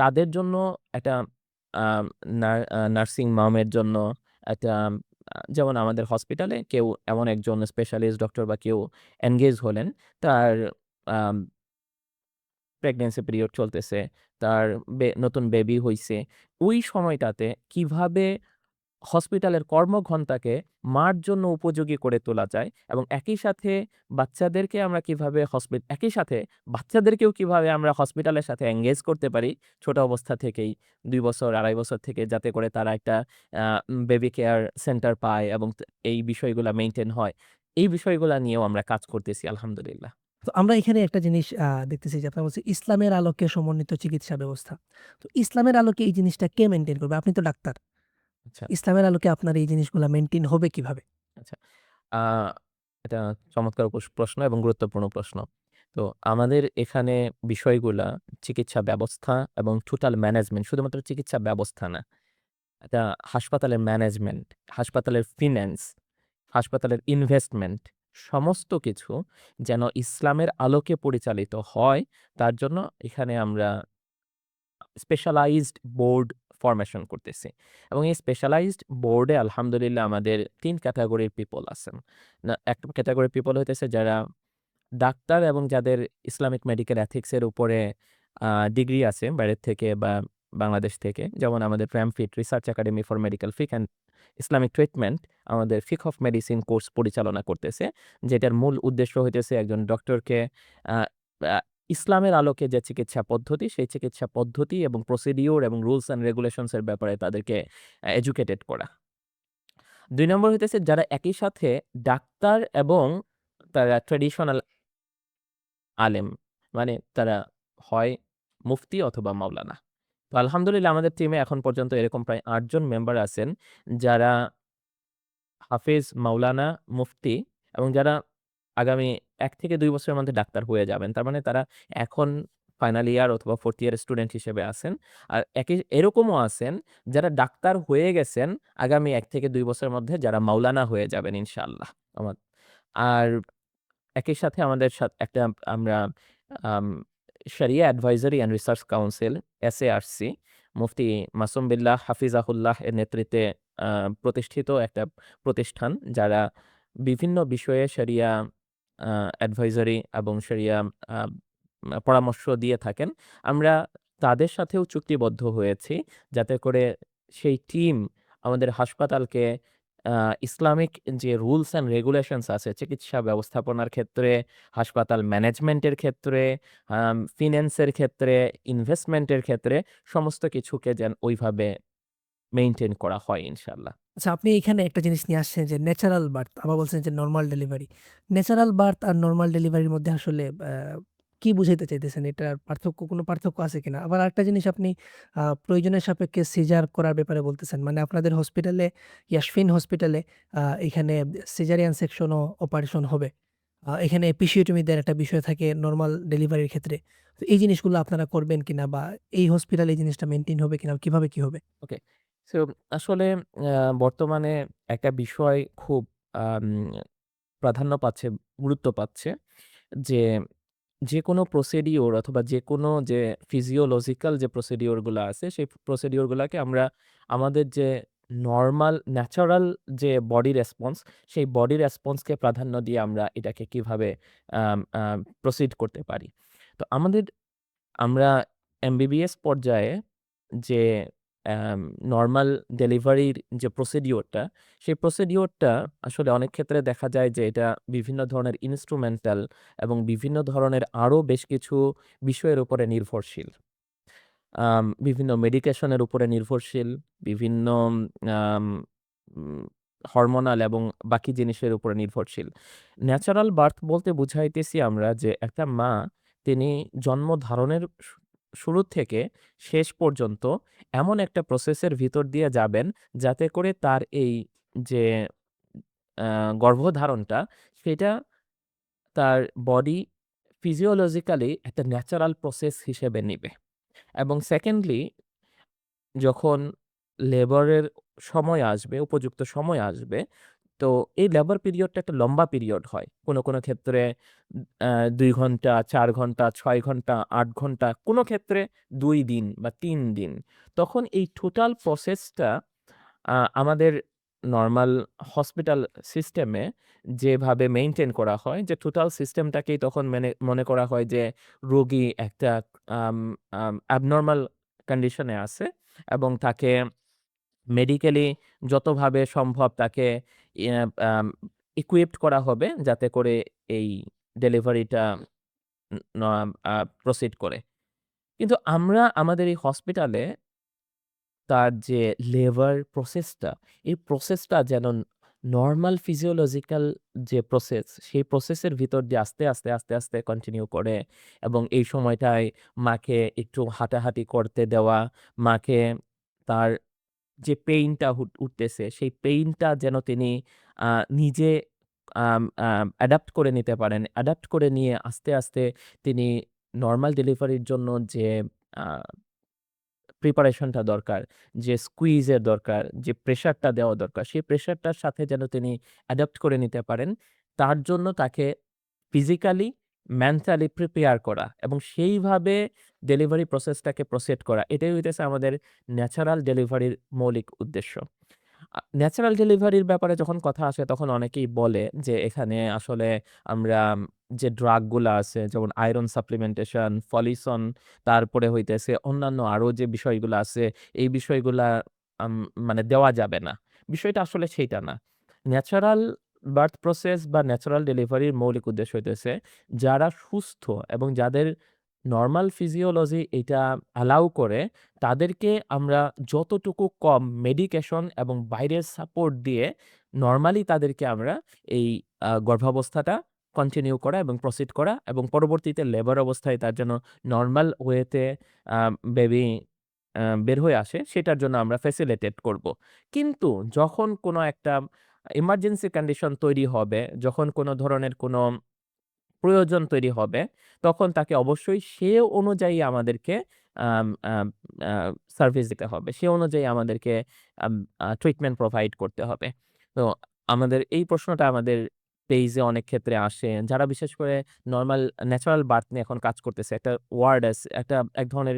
তাদের জন্য একটা আ নার্সিং মমের জন্য একটা যেমন আমাদের হসপিটালে কেউ এমন একজন স্পেশালিস্ট ডক্টর বা কেউ এনগেজ হলেন, তার আম প্রেগন্যান্সি পিরিয়ড চলতেছে, তার নতুন বেবি হইছে। ওই সময়টাতে কিভাবে হসপিটালের কর্মঘণ্টাকে মার জন্য উপযোগী করে তোলা যায় এবং একই সাথে বাচ্চাদেরকেও কিভাবে আমরা হসপিটালের সাথে এনগেজ করতে পারি ছোট অবস্থা থেকেই ২ বছর, ২.৫ বছর থেকে, যাতে করে তারা একটা বেবি কেয়ার সেন্টার পায় এবং এই বিষয়গুলা মেইনটেইন হয়। এই বিষয়গুলা নিয়েও আমরা কাজ করতেছি আলহামদুলিল্লাহ। তো আমরা এখানে একটা জিনিস দেখতেছি যে আপনারা বলছেন ইসলামের আলোকে সমন্বিত চিকিৎসা ব্যবস্থা। তো ইসলামের আলোকে এই জিনিসটা কে মেইনটেইন করবে? আপনি তো ডাক্তার। আচ্ছা, ইসলামের আলোকে আপনার এই জিনিসগুলা মেইনটেইন হবে কিভাবে? আচ্ছা। আ এটা চমৎকার প্রশ্ন এবং গুরুত্বপূর্ণ প্রশ্ন। তো আমাদের এখানে বিষয়গুলা চিকিৎসা ব্যবস্থা এবং টোটাল ম্যানেজমেন্ট, শুধুমাত্র চিকিৎসা ব্যবস্থা না। এটা হাসপাতালের ম্যানেজমেন্ট, হাসপাতালের ফিন্যান্স, হাসপাতালের ইনভেস্টমেন্ট, সমস্ত কিছু যেন ইসলামের আলোকে পরিচালিত হয়, তার জন্য এখানে আমরা স্পেশালাইজড বোর্ড ফরমেশন করতেছি। এবং এই স্পেশালাইজড বোর্ডে আলহামদুলিল্লাহ আমাদের ৩ ক্যাটেগরির পিপল আছেন। একটা ক্যাটেগরির পিপল হইতেছে যারা ডাক্তার এবং যাদের ইসলামিক মেডিকেল এথিক্স এর উপরে ডিগ্রি আছে বাইরের থেকে বা বাংলাদেশ থেকে। যেমন আমাদের প্রামফিট রিসার্চ একাডেমি ফর মেডিকেল ফিক অ্যান্ড ইসলামিক ট্রিটমেন্ট আমাদের ফিক অফ মেডিসিন কোর্স পরিচালনা করতেছে। যেটার মূল উদ্দেশ্য হইতেছে একজন ডক্টরকে আ আ ইসলামের আলোকে যে চিকিৎসা পদ্ধতি, সেই চিকিৎসা পদ্ধতি এবং প্রসিডিউর এবং রুলস অ্যান্ড রেগুলেশনস এর ব্যাপারে তাদেরকে এডুকেটেড করা। ২ নম্বর হইতেছে যারা একই সাথে ডাক্তার এবং তারা ট্র্যাডিশনাল আলেম। মানে তারা হয় মুফতি অথবা মাওলানা। তো আলহামদুলিল্লাহ আমাদের টিমে এখন পর্যন্ত এরকম প্রায় ৮ জন মেম্বার আছেন যারা হাফেজ, মাওলানা, মুফতি এবং যারা আগামী ১ থেকে ২ বছরের মধ্যে ডাক্তার হয়ে যাবেন। তার মানে তারা এখন ফাইনাল ইয়ার অথবা 4th ইয়ার স্টুডেন্ট হিসেবে আছেন। আর এরকমও আছেন যারা ডাক্তার হয়ে গেছেন আগামী ১ থেকে ২ বছরের মধ্যে, যারা মাওলানা হয়ে যাবেন ইনশাআল্লাহ। আর একই সাথে আমাদের একটা আমরা আম শরিয়া অ্যাডভাইজারি অ্যান্ড রিসার্চ কাউন্সিল এসএআরসি মুফতি মাসুম বিল্লাহ হাফিজাহুল্লাহ এর নেতৃত্বে আ প্রতিষ্ঠিত একটা প্রতিষ্ঠান, যারা বিভিন্ন বিষয়ে শরিয়া আ অ্যাডভাইজারি এবং শরিয়া আ পরামর্শ দিয়ে থাকেন। আমরা তাদের সাথেও চুক্তিবদ্ধ হয়েছি যাতে করে সেই টিম আমাদের হাসপাতালকে আ ইসলামিক যে রুলস অ্যান্ড রেগুলেশনস আছে চিকিৎসা ব্যবস্থাপনার ক্ষেত্রে, হাসপাতাল ম্যানেজমেন্টের ক্ষেত্রে, ফিন্যান্সের ক্ষেত্রে, ইনভেস্টমেন্টের ক্ষেত্রে সমস্ত কিছুকে যেন ওইভাবে মেইনটেইন করা হয় ইনশাআল্লাহ। আচ্ছা, আপনি এখানে একটা জিনিস নিয়ে আসছেন যে ন্যাচারাল বার্থ, আবার বলছেন যে নরমাল ডেলিভারি। ন্যাচারাল বার্থ আর নরমাল ডেলিভারির মধ্যে আসলে কি বুঝাইতে চাইতেছেন? এটার কোনো পার্থক্য আছে কিনা? আবার আরেকটা জিনিস আপনি প্রয়োজনের সাপেক্ষে সিজার করার ব্যাপারে বলতেছেন। মানে আপনাদের হসপিটালে, ইয়াসফিন হসপিটালে এখানে সিজারিয়ান সেকশনও অপারেশন হবে। এখানে এপিসিওটমি দেয়ার একটা বিষয় থাকে নরমাল ডেলিভারির ক্ষেত্রে। তো এই জিনিসগুলো আপনারা করবেন কিনা বা এই হসপিটালে এই জিনিসটা মেইনটেইন হবে কিনা? কিভাবে কি হবে? ওকে। সো আসলে আ বর্তমানে একটা বিষয় খুব আম প্রাধান্য পাচ্ছে, গুরুত্ব পাচ্ছে যে যেকোনো প্রসিডিউর অথবা যেকোনো যে ফিজিওলজিক্যাল যে প্রসিডিউর গুলা আছে, সেই প্রসিডিউর গুলাকে আমরা আমাদের যে নরমাল ন্যাচারাল যে বডি রেসপন্স, সেই বডি রেসপন্সকে প্রাধান্য দিয়ে আমরা এটাকে কিভাবে প্রসিড করতে পারি। তো আমরা এমবিবিএস পর্যায়ে যে অ্যাম নরমাল ডেলিভারির যে প্রসিডিউরটা, সেই প্রসিডিউরটা আসলে অনেক ক্ষেত্রে দেখা যায় যে এটা বিভিন্ন ধরনের ইন্সট্রুমেন্টাল এবং বিভিন্ন ধরনের আরো বেশ কিছু বিষয়ের উপরে নির্ভরশীল। বিভিন্ন মেডিকেশনের উপরে নির্ভরশীল, বিভিন্ন আম উম হরমোনাল এবং বাকি জিনিসের উপরে নির্ভরশীল। ন্যাচারাল বার্থ বলতে বুঝাইতেছি আমরা যে একটা মা তিনি জন্ম ধারণের শুরু থেকে শেষ পর্যন্ত এমন একটা প্রসেসের ভিতর দিয়ে যাবেন যাতে করে তার এই যে গর্ভধারণটা সেটা তার বডি ফিজিওলজিক্যালি একটা ন্যাচারাল প্রসেস হিসেবে নিবে। এবং সেকেন্ডলি যখন লেবারের সময় আসবে, উপযুক্ত সময় আসবে, তো এই লেবার পিরিয়ডটা একটা লম্বা পিরিয়ড হয়। কোনো ক্ষেত্রে ২ ঘন্টা, ৪ ঘন্টা, ৬ ঘন্টা, ৮ ঘন্টা, কোনো ক্ষেত্রে ২ দিন বা ৩ দিন। তখন এই টোটাল প্রসেসটা আমাদের নরমাল হসপিটাল সিস্টেমে যেভাবে মেইনটেইন করা হয় যে টোটাল সিস্টেমটাকেই তখন মনে করা হয় যে রোগী একটা আম আম অ্যাবনরমাল কন্ডিশনে আছে এবং তাকে মেডিকেলি যতভাবে সম্ভব তাকে ইয়া আম ইকুইপড করা হবে যাতে করে এই ডেলিভারিটা ন ন আ প্রসিড করে। কিন্তু আমরা আমাদের এই হসপিটালে তার যে লেবার প্রসেসটা, এই প্রসেসটা যেন নরমাল ফিজিওলজিক্যাল যে প্রসেস, সেই প্রসেসের ভিতর দিয়ে আস্তে আস্তে কন্টিনিউ করে এবং এই সময়টায় মাকে একটু হাঁটাহাঁটি করতে দেওয়া, মাকে তার যে পেইনটা উঠতেছে, সেই পেইনটা যেন তিনি আ নিজে অ্যাডাপ্ট করে নিতে পারেন। অ্যাডাপ্ট করে নিয়ে আস্তে আস্তে তিনি নরমাল ডেলিভারির জন্য যে আ প্রিপারেশনটা দরকার, যে স্কুইজ এর দরকার, যে প্রেশারটা দেওয়া দরকার, সেই প্রেশারটার সাথে যেন তিনি অ্যাডপ্ট করে নিতে পারেন। তার জন্য তাকে ফিজিক্যালি, মেন্টালি প্রিপেয়ার করা এবং সেইভাবে ডেলিভারি প্রসেসটাকে প্রসিড করা। এটাই হইতেছে আমাদের ন্যাচারাল ডেলিভারির মৌলিক উদ্দেশ্য। ন্যাচারাল ডেলিভারির ব্যাপারে যখন কথা আসে তখন অনেকেই বলে যে এখানে আসলে আমরা যে ড্রাগ গুলা আছে যেমন আয়রন সাপ্লিমেন্টেশন, ফলিসন, তারপরে হইতেছে অন্যান্য আরো যে বিষয়গুলা আছে এই বিষয়গুলা আম মানে দেওয়া যাবে না। বিষয়টা আসলে সেইটা না। ন্যাচারাল বার্থ প্রসেস বা ন্যাচারাল ডেলিভারির মৌলিক উদ্দেশ্য হইতেছে যারা সুস্থ এবং যাদের নরমাল ফিজিওলজি এটা অ্যালাউ করে তাদেরকে আমরা যতটুকু কম মেডিকেশন এবং বাইরের সাপোর্ট দিয়ে নরমালি তাদেরকে আমরা এই গর্ভাবস্থাটা কন্টিনিউ করা এবং প্রসিড করা এবং পরবর্তীতে লেবার অবস্থায় তার যেন নরমাল ওয়েতে আ বেবি বের হয়ে আসে সেটার জন্য আমরা ফেসিলিটেট করব। কিন্তু যখন কোনো একটা এমার্জেন্সি কন্ডিশন তৈরি হবে, যখন কোনো ধরনের কোনো প্রয়োজন তৈরি হবে, তখন তাকে অবশ্যই সে অনুযায়ী আমাদেরকে আম আম আ সার্ভিস দিতে হবে। সে অনুযায়ী আমাদেরকে আম ট্রিটমেন্ট প্রোভাইড করতে হবে। তো আমাদের এই প্রশ্নটা আমাদের পেইজে অনেক ক্ষেত্রে আসে। যারা বিশেষ করে নরমাল ন্যাচারাল বার্থ নিয়ে এখন কাজ করতেছে। একটা ওয়ার্ড আছে, এক ধরনের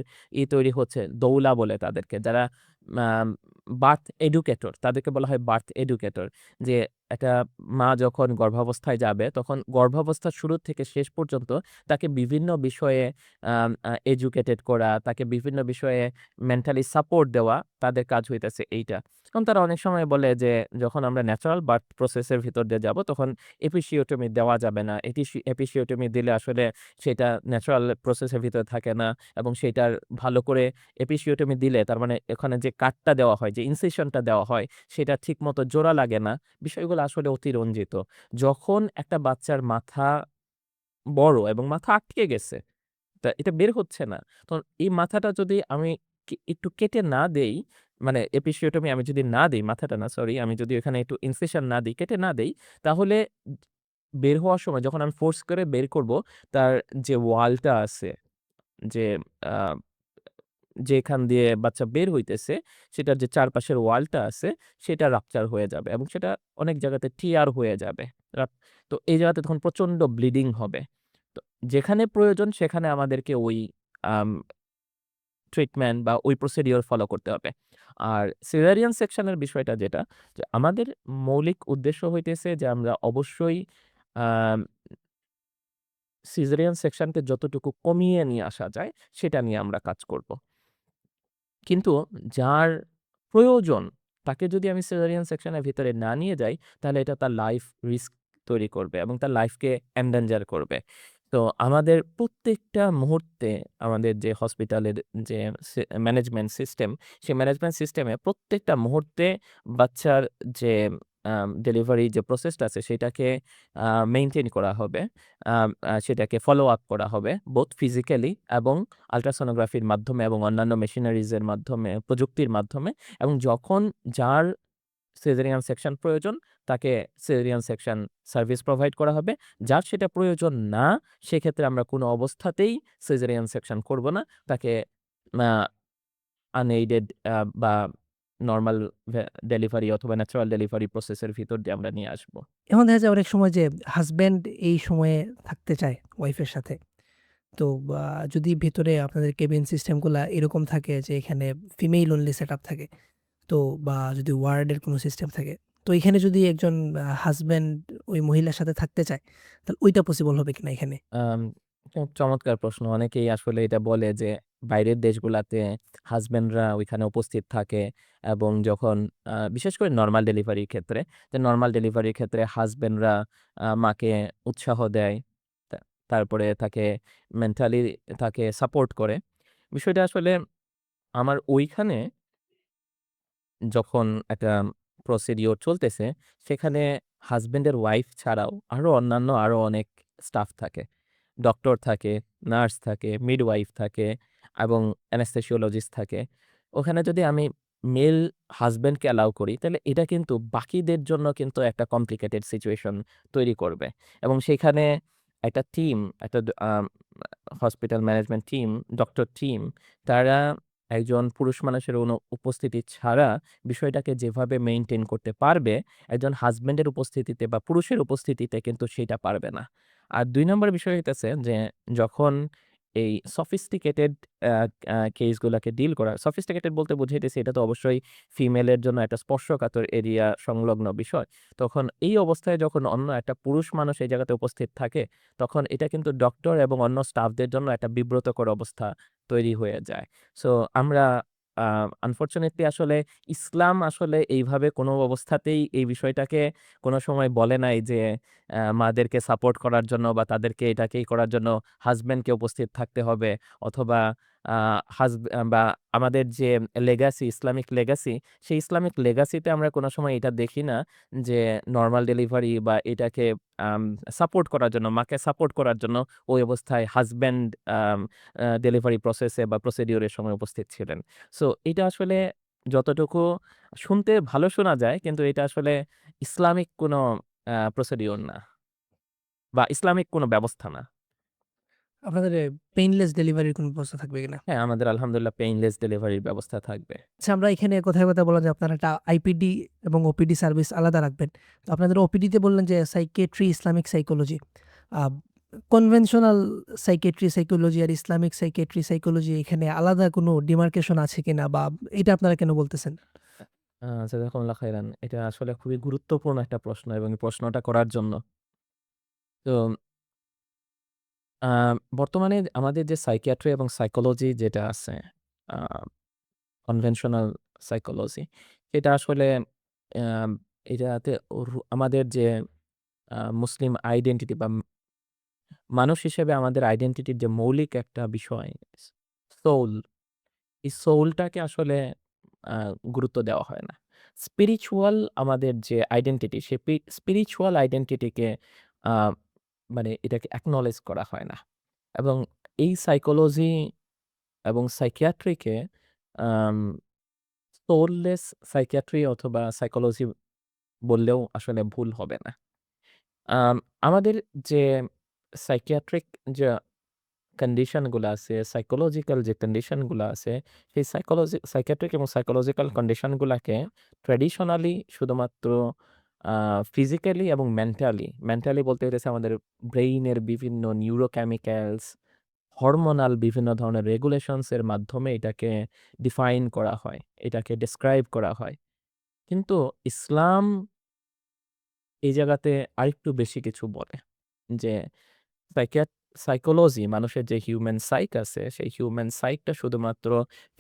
তৈরি হচ্ছে, দৌলা বলে তাদেরকে। যারা আম বার্থ এডুকেটর, তাদেরকে বলা হয় বার্থ এডুকেটর। যে একটা মা যখন গর্ভাবস্থায় যাবে, তখন গর্ভাবস্থার শুরু থেকে শেষ পর্যন্ত তাকে বিভিন্ন বিষয়ে এডুকেটেড করা, তাকে বিভিন্ন বিষয়ে মেন্টালি সাপোর্ট দেওয়া, তাদের কাজ হইতেছে এইটা। এবং তারা অনেক সময় বলে যে, যখন আমরা ন্যাচারাল বার্থ প্রসেস এর ভিতর দিয়ে যাব, তখন এপিসিওটমি দেওয়া যাবে না। এপিসিওটমি দিলে আসলে সেটা ন্যাচারাল প্রসেস এর ভিতরে থাকে না এবং সেটার ভালো করে এপিসিওটমি দিলে তার মানে ওখানে যে কাটটা দেওয়া হয়, যে ইনসিশনটা দেওয়া হয়, সেটা ঠিকমতো জোড়া লাগে না। বিষয়গুলো আসলে অতিরঞ্জিত। যখন একটা বাচ্চার মাথা বড় এবং মাথা আটকে গেছে, এটা বের হচ্ছে না। তো এই মাথাটা যদি আমি একটু কেটে না দেই, মানে এপিসিওটমি আমি যদি না দেই, মাথাটা না সরি, আমি যদি ওখানে একটু ইনসিশন না দেই, কেটে না দেই, তাহলে বের হওয়ার সময় যখন আমি ফোর্স করে বের করব, তার যে ওয়ালটা আছে, যে আ যেখান দিয়ে বাচ্চা বের হইতেছে, সেটার যে চারপাশের ওয়ালটা আছে, সেটা রাপচার হয়ে যাবে এবং সেটা অনেক জায়গাতে টিয়ার হয়ে যাবে। রাপ তো এই জায়গাতে তখন প্রচন্ড ব্লিডিং হবে। তো যেখানে প্রয়োজন সেখানে আমাদেরকে ওই আম ট্রিটমেন্ট বা ওই প্রসিডিউর ফলো করতে হবে। আর সিজারিয়ান সেকশন এর বিষয়টা যেটা, যে আমাদের মৌলিক উদ্দেশ্য হইতেছে যে আমরা অবশ্যই আম সিজারিয়ান সেকশনকে যতটুকু কমিয়ে নিয়ে আসা যায়, সেটা নিয়ে আমরা কাজ করব। কিন্তু যার প্রয়োজন, তাকে যদি আমি সিজারিয়ান সেকশন এর ভিতরে না নিয়ে যাই, তাহলে এটা তার লাইফ রিস্ক তৈরি করবে এবং তার লাইফকে এন্ডেঞ্জার করবে। তো আমাদের প্রত্যেকটা মুহূর্তে আমাদের যে হসপিটালের যে ম্যানেজমেন্ট সিস্টেম, সেই ম্যানেজমেন্ট সিস্টেমে প্রত্যেকটা মুহূর্তে বাচ্চার যে ডেলিভারি যে প্রসেসটা আছে সেটাকে মেইনটেইন করা হবে। সেটাকে ফলো আপ করা হবে বোথ ফিজিক্যালি এবং আল্ট্রাসোনোগ্রাফির মাধ্যমে এবং অন্যান্য মেশিনারিজের মাধ্যমে, প্রযুক্তির মাধ্যমে, এবং যখন যার সিজারিয়ান সেকশন প্রয়োজন তাকে সিজারিয়ান সেকশন সার্ভিস প্রোভাইড করা হবে। যার সেটা প্রয়োজন না, সেক্ষেত্রে আমরা কোনো অবস্থাতেই সিজারিয়ান সেকশন করব না। তাকে আ আনএইডেড বা নরমাল ডেলিভারি অথবা ন্যাচারাল ডেলিভারি প্রসেসের ভিতর দিয়ে আমরা নিয়ে আসব। এখন দেখা যায় অনেক সময় যে হাসব্যান্ড এই সময়ে থাকতে চায় ওয়াইফের সাথে। তো যদি ভেতরে আপনাদের কেবিন সিস্টেমগুলা এরকম থাকে যে এখানে ফিমেল অনলি সেটআপ থাকে। তো যদি ওয়ার্ডের কোনো সিস্টেম থাকে। তো এখানে যদি একজন হাসব্যান্ড ওই মহিলার সাথে থাকতে চায়, তাহলে ওইটা পসিবল হবে কিনা এখানে? আম চমৎকার প্রশ্ন। অনেকেই আসলে এটা বলে যে বাইরের দেশগুলাতে হাসব্যান্ডরা ওইখানে উপস্থিত থাকে এবং যখন বিশেষ করে নরমাল ডেলিভারির ক্ষেত্রে, যে নরমাল ডেলিভারির ক্ষেত্রে হাসব্যান্ডরা মাকে উৎসাহ দেয়। তা তারপরে তাকে মেন্টালি তাকে সাপোর্ট করে। বিষয়টা আসলে আমার ওইখানে যখন একটা প্রসিডিওর চলতেছে, সেখানে হাসব্যান্ডের ওয়াইফ ছাড়াও আরো অনেক স্টাফ থাকে। ডক্টর থাকে, নার্স থাকে, মিডওয়াইফ থাকে এবং অ্যানেসথেসিওলজিস্ট থাকে। ওখানে যদি আমি মেল হাসব্যান্ডকে অ্যালাও করি, তাহলে এটা কিন্তু বাকিদের জন্য কিন্তু একটা কমপ্লিকেটেড সিচুয়েশন তৈরি করবে এবং সেখানে একটা টিম, একটা hospital management team, doctor team, তারা একজন পুরুষ মানুষের উপস্থিতি ছাড়া বিষয়টাকে যেভাবে মেইনটেইন করতে পারবে, একজন হাসব্যান্ডের উপস্থিতিতে বা পুরুষের উপস্থিতিতে কিন্তু সেইটা পারবে না। আর ২ নম্বর বিষয় হইতেছে যে যখন এই সফিস্টিকেটেড আ আ কেস গুলাকে ডিল করা, সফিস্টিকেটেড বলতে বুঝাইতেছি এটা তো অবশ্যই ফিমেলের জন্য একটা স্পর্শকাতর এরিয়া সংলগ্ন বিষয়। তখন এই অবস্থায় যখন অন্য একটা পুরুষ মানুষ এই জায়গাতে উপস্থিত থাকে, তখন এটা কিন্তু ডক্টর এবং অন্য স্টাফদের জন্য একটা বিব্রতকর অবস্থা তৈরি হয়ে যায়। সো আমরা আ আনফরচুনেটলি আসলে ইসলাম আসলে এইভাবে কোনো অবস্থাতেই এই বিষয়টাকে কোনো সময় বলে নাই যে মাদেরকে সাপোর্ট করার জন্য বা তাদেরকে এটাকেই করার জন্য হাসব্যান্ডকে উপস্থিত থাকতে হবে অথবা আ বা আমাদের যে লেগাসি, ইসলামিক লেগাসি, সেই ইসলামিক লেগাসিতে আমরা কোনো সময় এটা দেখি না যে নরমাল ডেলিভারি বা এটাকে আম সাপোর্ট করার জন্য, মাকে সাপোর্ট করার জন্য ওই অবস্থায় হাসব্যান্ড আম আ ডেলিভারি প্রসেসে বা প্রসিডিউর এর সময় উপস্থিত ছিলেন। সো এটা আসলে যতটুকু শুনতে ভালো শোনা যায় কিন্তু এটা আসলে ইসলামিক কোনো প্রসিডিউর না বা ইসলামিক কোনো ব্যবস্থা না। আপনাদের পেইনলেস ডেলিভারির কোনো ব্যবস্থা থাকবে কিনা? হ্যাঁ, আমাদের আলহামদুলিল্লাহ পেইনলেস ডেলিভারির ব্যবস্থা থাকবে। আচ্ছা, আমরা এখানে কথায়, কথায় বললাম যে আপনারা একটা আইপিডি এবং ওপিডি সার্ভিস আলাদা রাখবেন। তো আপনাদের ওপিডিতে বললেন যে সাইকিয়াট্রি, ইসলামিক সাইকোলজি। আ কনভেনশনাল সাইকিয়াট্রি, সাইকোলজি আর ইসলামিক সাইকিয়াট্রি, সাইকোলজি এখানে আলাদা কোনো ডিমার্কেশন আছে কিনা বা এটা আপনারা কেন বলতেছেন? জাযাকুমুল্লাহ খাইরান। এটা আসলে খুবই গুরুত্বপূর্ণ একটা প্রশ্ন এবং এই প্রশ্নটা করার জন্য। তো আ বর্তমানে আমাদের যে সাইকিয়াট্রি এবং সাইকোলজি যেটা আছে, আ কনভেনশনাল সাইকোলজি, এটা আসলে আম এটাতে আমাদের যে মুসলিম আইডেন্টিটি বা মানুষ হিসেবে আমাদের আইডেন্টিটির যে মৌলিক একটা বিষয়, সোল, এই সোলটাকে আসলে আ গুরুত্ব দেওয়া হয় না। স্পিরিচুয়াল আমাদের যে আইডেন্টিটি, সে স্পিরিচুয়াল আইডেন্টিটিকে আ মানে এটাকে অ্যাকনলেজ করা হয় না। এবং এই সাইকোলজি এবং সাইকিয়াট্রিকে আম সোললেস সাইকিয়াট্রি অথবা সাইকোলজি বললেও আসলে ভুল হবে না। আম আমাদের যে সাইকিয়াট্রিক যে কন্ডিশন গুলা আছে, সাইকোলজিক্যাল যে কন্ডিশন গুলা আছে, সেই সাইকিয়াট্রিক এবং সাইকোলজিক্যাল কন্ডিশন গুলাকে ট্র্যাডিশনালি শুধুমাত্র আ ফিজিক্যালি এবং মেন্টালি বলতে হইতেছে আমাদের ব্রেইনের বিভিন্ন নিউরোকেমিক্যালস, হরমোনাল বিভিন্ন ধরনের রেগুলেশনস এর মাধ্যমে এটাকে ডিফাইন করা হয়। এটাকে ডেসক্রাইব করা হয়। কিন্তু ইসলাম এই জায়গাতে আরেকটু বেশি কিছু বলে। যে সাইকিয়াট সাইকোলজি মানুষের যে হিউম্যান সাইক আছে, সেই হিউম্যান সাইকটা শুধুমাত্র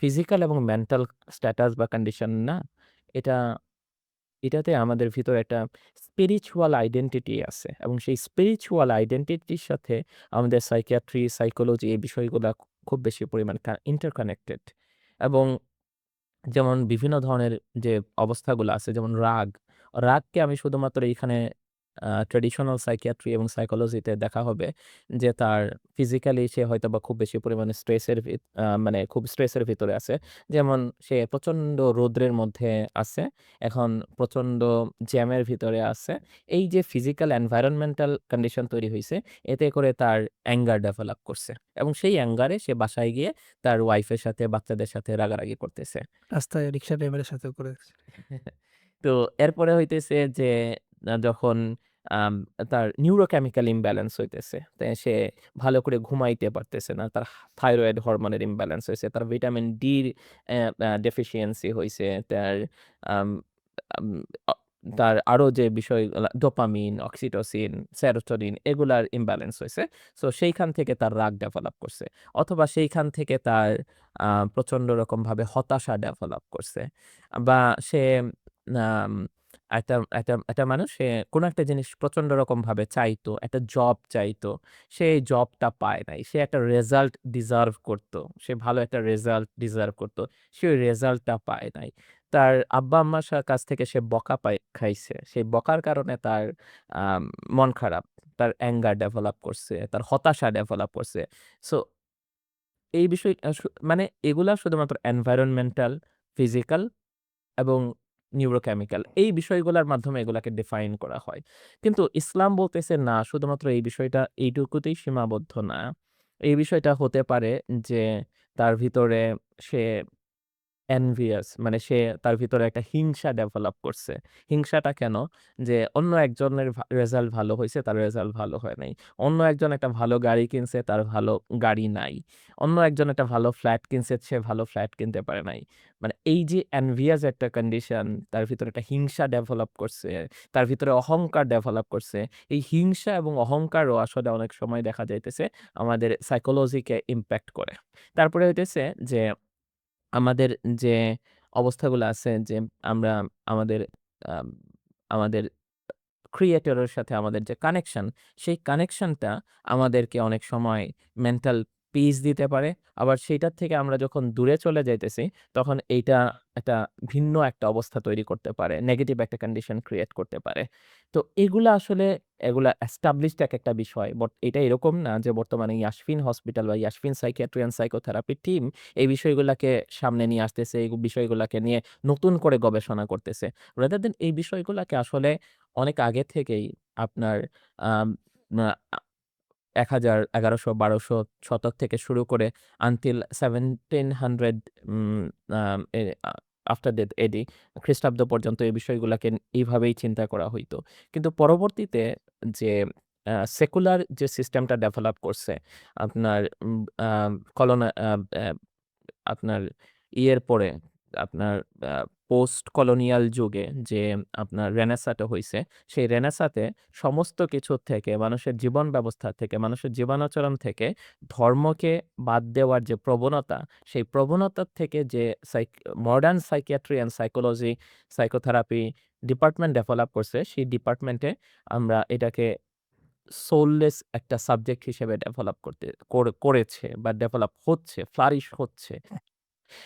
ফিজিক্যাল এবং মেন্টাল স্ট্যাটাস বা কন্ডিশন না। এটা এটাতে আমাদের ভিতরে একটা স্পিরিচুয়াল আইডেন্টিটি আছে এবং সেই স্পিরিচুয়াল আইডেন্টিটির সাথে আমাদের সাইকিয়াট্রি, সাইকোলজি এই বিষয়গুলা খুব বেশি পরিমাণ ইন্টারকানেক্টেড এবং যেমন বিভিন্ন ধরনের যে অবস্থাগুলো আছে যেমন রাগ রাগকে আমি শুধুমাত্র এইখানে ট্র্যাডিশনাল সাইকিয়াট্রি এবং সাইকোলজিতে দেখা হবে যে তার ফিজিক্যালি সে হয়তোবা খুব বেশি পরিমাণে মানে খুব স্ট্রেসের ভিতরে আছে। যেমন সে প্রচণ্ড রৌদ্রের মধ্যে আছে, এখন প্রচণ্ড জ্যামের ভিতরে আছে। এই যে ফিজিক্যাল এনভায়রনমেন্টাল কন্ডিশন তৈরি হইছে, এতে করে তার অ্যাঙ্গার ডেভেলপ করছে এবং সেই অ্যাঙ্গারে সে বাসায় গিয়ে তার ওয়াইফের সাথে, বাচ্চাদের সাথে রাগারাগি করতেছে। রাস্তায় রিক্সা ড্রাইভারের সাথেও করেছে। তো এরপরে হইতেছে যে যখন আম তার নিউরোকেমিক্যাল ইমব্যালেন্স হইতেছে। সে ভালো করে ঘুমাইতে পারতেছে না। তার থাইরয়েড হরমোনের ইমব্যালেন্স হইছে। তার ভিটামিন ডির ডেফিসিয়েন্সি হইছে। তার আম আম অ তার আরো যে বিষয়গুলা ডোপামিন, অক্সিটোসিন, সেরোটোনিন এগুলার ইমব্যালেন্স হইছে। সো সেইখান থেকে তার রাগ ডেভেলপ করছে। অথবা সেইখান থেকে তার প্রচন্ড রকমভাবে হতাশা ডেভেলপ করছে। বা সে আম একটা একটা একটা মানুষ সে কোনো একটা জিনিস প্রচন্ড রকমভাবে চাইতো, একটা জব চাইতো। সে এই জবটা পায় নাই। সে একটা রেজাল্ট ডিজার্ভ করত। সে ভালো একটা রেজাল্ট ডিজার্ভ করত। সে ওই রেজাল্টটা পায় নাই। তার আব্বা-আম্মার কাছ থেকে সে বকা খাইছে। সেই বকার কারণে তার আম মন খারাপ, তার অ্যাঙ্গার ডেভেলপ করছে, তার হতাশা ডেভেলপ করছে। সো এই বিষয় মানে এগুলা শুধুমাত্র এনভায়রনমেন্টাল, ফিজিক্যাল এবং নিউরোকেমিক্যাল এই বিষয়গুলার মাধ্যমে এগুলাকে ডিফাইন করা হয়। কিন্তু ইসলাম বলতেছে না, শুধুমাত্র এই বিষয়টা এইটুকুতেই সীমাবদ্ধ না। এই বিষয়টা হতে পারে যে তার ভিতরে সে envious মানে সে তার ভিতরে একটা হিংসা ডেভেলপ করছে। হিংসাটা কেন? যে অন্য একজনের রেজাল্ট ভালো হইছে, তার রেজাল্ট ভালো হয় নাই। অন্য একজন একটা ভালো গাড়ি কিনছে, তার ভালো গাড়ি নাই। অন্য একজন একটা ভালো ফ্ল্যাট কিনছে, সে ভালো ফ্ল্যাট কিনতে পারে নাই। মানে এই যে envious একটা কন্ডিশন, তার ভিতরে একটা হিংসা ডেভেলপ করছে, তার ভিতরে অহংকার ডেভেলপ করছে। এই হিংসা এবং অহংকারও আসলে অনেক সময় দেখা যাইতেছে আমাদের সাইকোলজিকে ইমপ্যাক্ট করে। তারপরে হইতেছে যে আমাদের যে অবস্থাগুলো আছে যে আমরা আমাদের আম আমাদের ক্রিয়েটরের সাথে আমাদের যে কানেকশন, সেই কানেকশনটা আমাদেরকে অনেক সময় মেন্টাল পিস দিতে পারে। আবার সেইটার থেকে আমরা যখন দূরে চলে যাইতেছি, তখন এইটা একটা ভিন্ন একটা অবস্থা তৈরি করতে পারে। নেগেটিভ একটা কন্ডিশন ক্রিয়েট করতে পারে। তো এগুলা আসলে এগুলা এস্টাবলিশড একেকটা বিষয়। এটা এরকম না যে বর্তমানে ইয়াসফিন হসপিটাল বা Yasfin psychiatry and psychotherapy team এই বিষয়গুলাকে সামনে নিয়ে আসতেছে, এই বিষয়গুলাকে নিয়ে নতুন করে গবেষণা করতেছে। রাদার দ্যান এই বিষয়গুলাকে আসলে অনেক আগে থেকেই আপনার আম আ ১০০০, ১১০০, ১২০০ শতক থেকে শুরু করে আনটিল 1700 উম আম এ আ আফটার ডেথ এডি খ্রিস্টাব্দ পর্যন্ত এই বিষয়গুলাকে এইভাবেই চিন্তা করা হইতো। কিন্তু পরবর্তীতে যে সেকুলার যে সিস্টেমটা ডেভেলপ করছে আপনার উম আ কলোনা আ অ্যা আপনার ইয়ের পরে আপনার আ পোস্ট কলোনিয়াল যুগে যে আপনার রেনেসাঁটা হইছে, সেই রেনেসাঁতে সমস্ত কিছুর থেকে মানুষের জীবন ব্যবস্থা থেকে, মানুষের জীবনাচরণ থেকে ধর্মকে বাদ দেওয়ার যে প্রবণতা, সেই প্রবণতার থেকে যে modern psychiatry and psychology, psychotherapy department develop করছে, সেই ডিপার্টমেন্টে আমরা এটাকে সোললেস একটা সাবজেক্ট হিসেবে ডেভেলপ করেছে বা ডেভেলপ হচ্ছে, ফ্লারিশ হচ্ছে।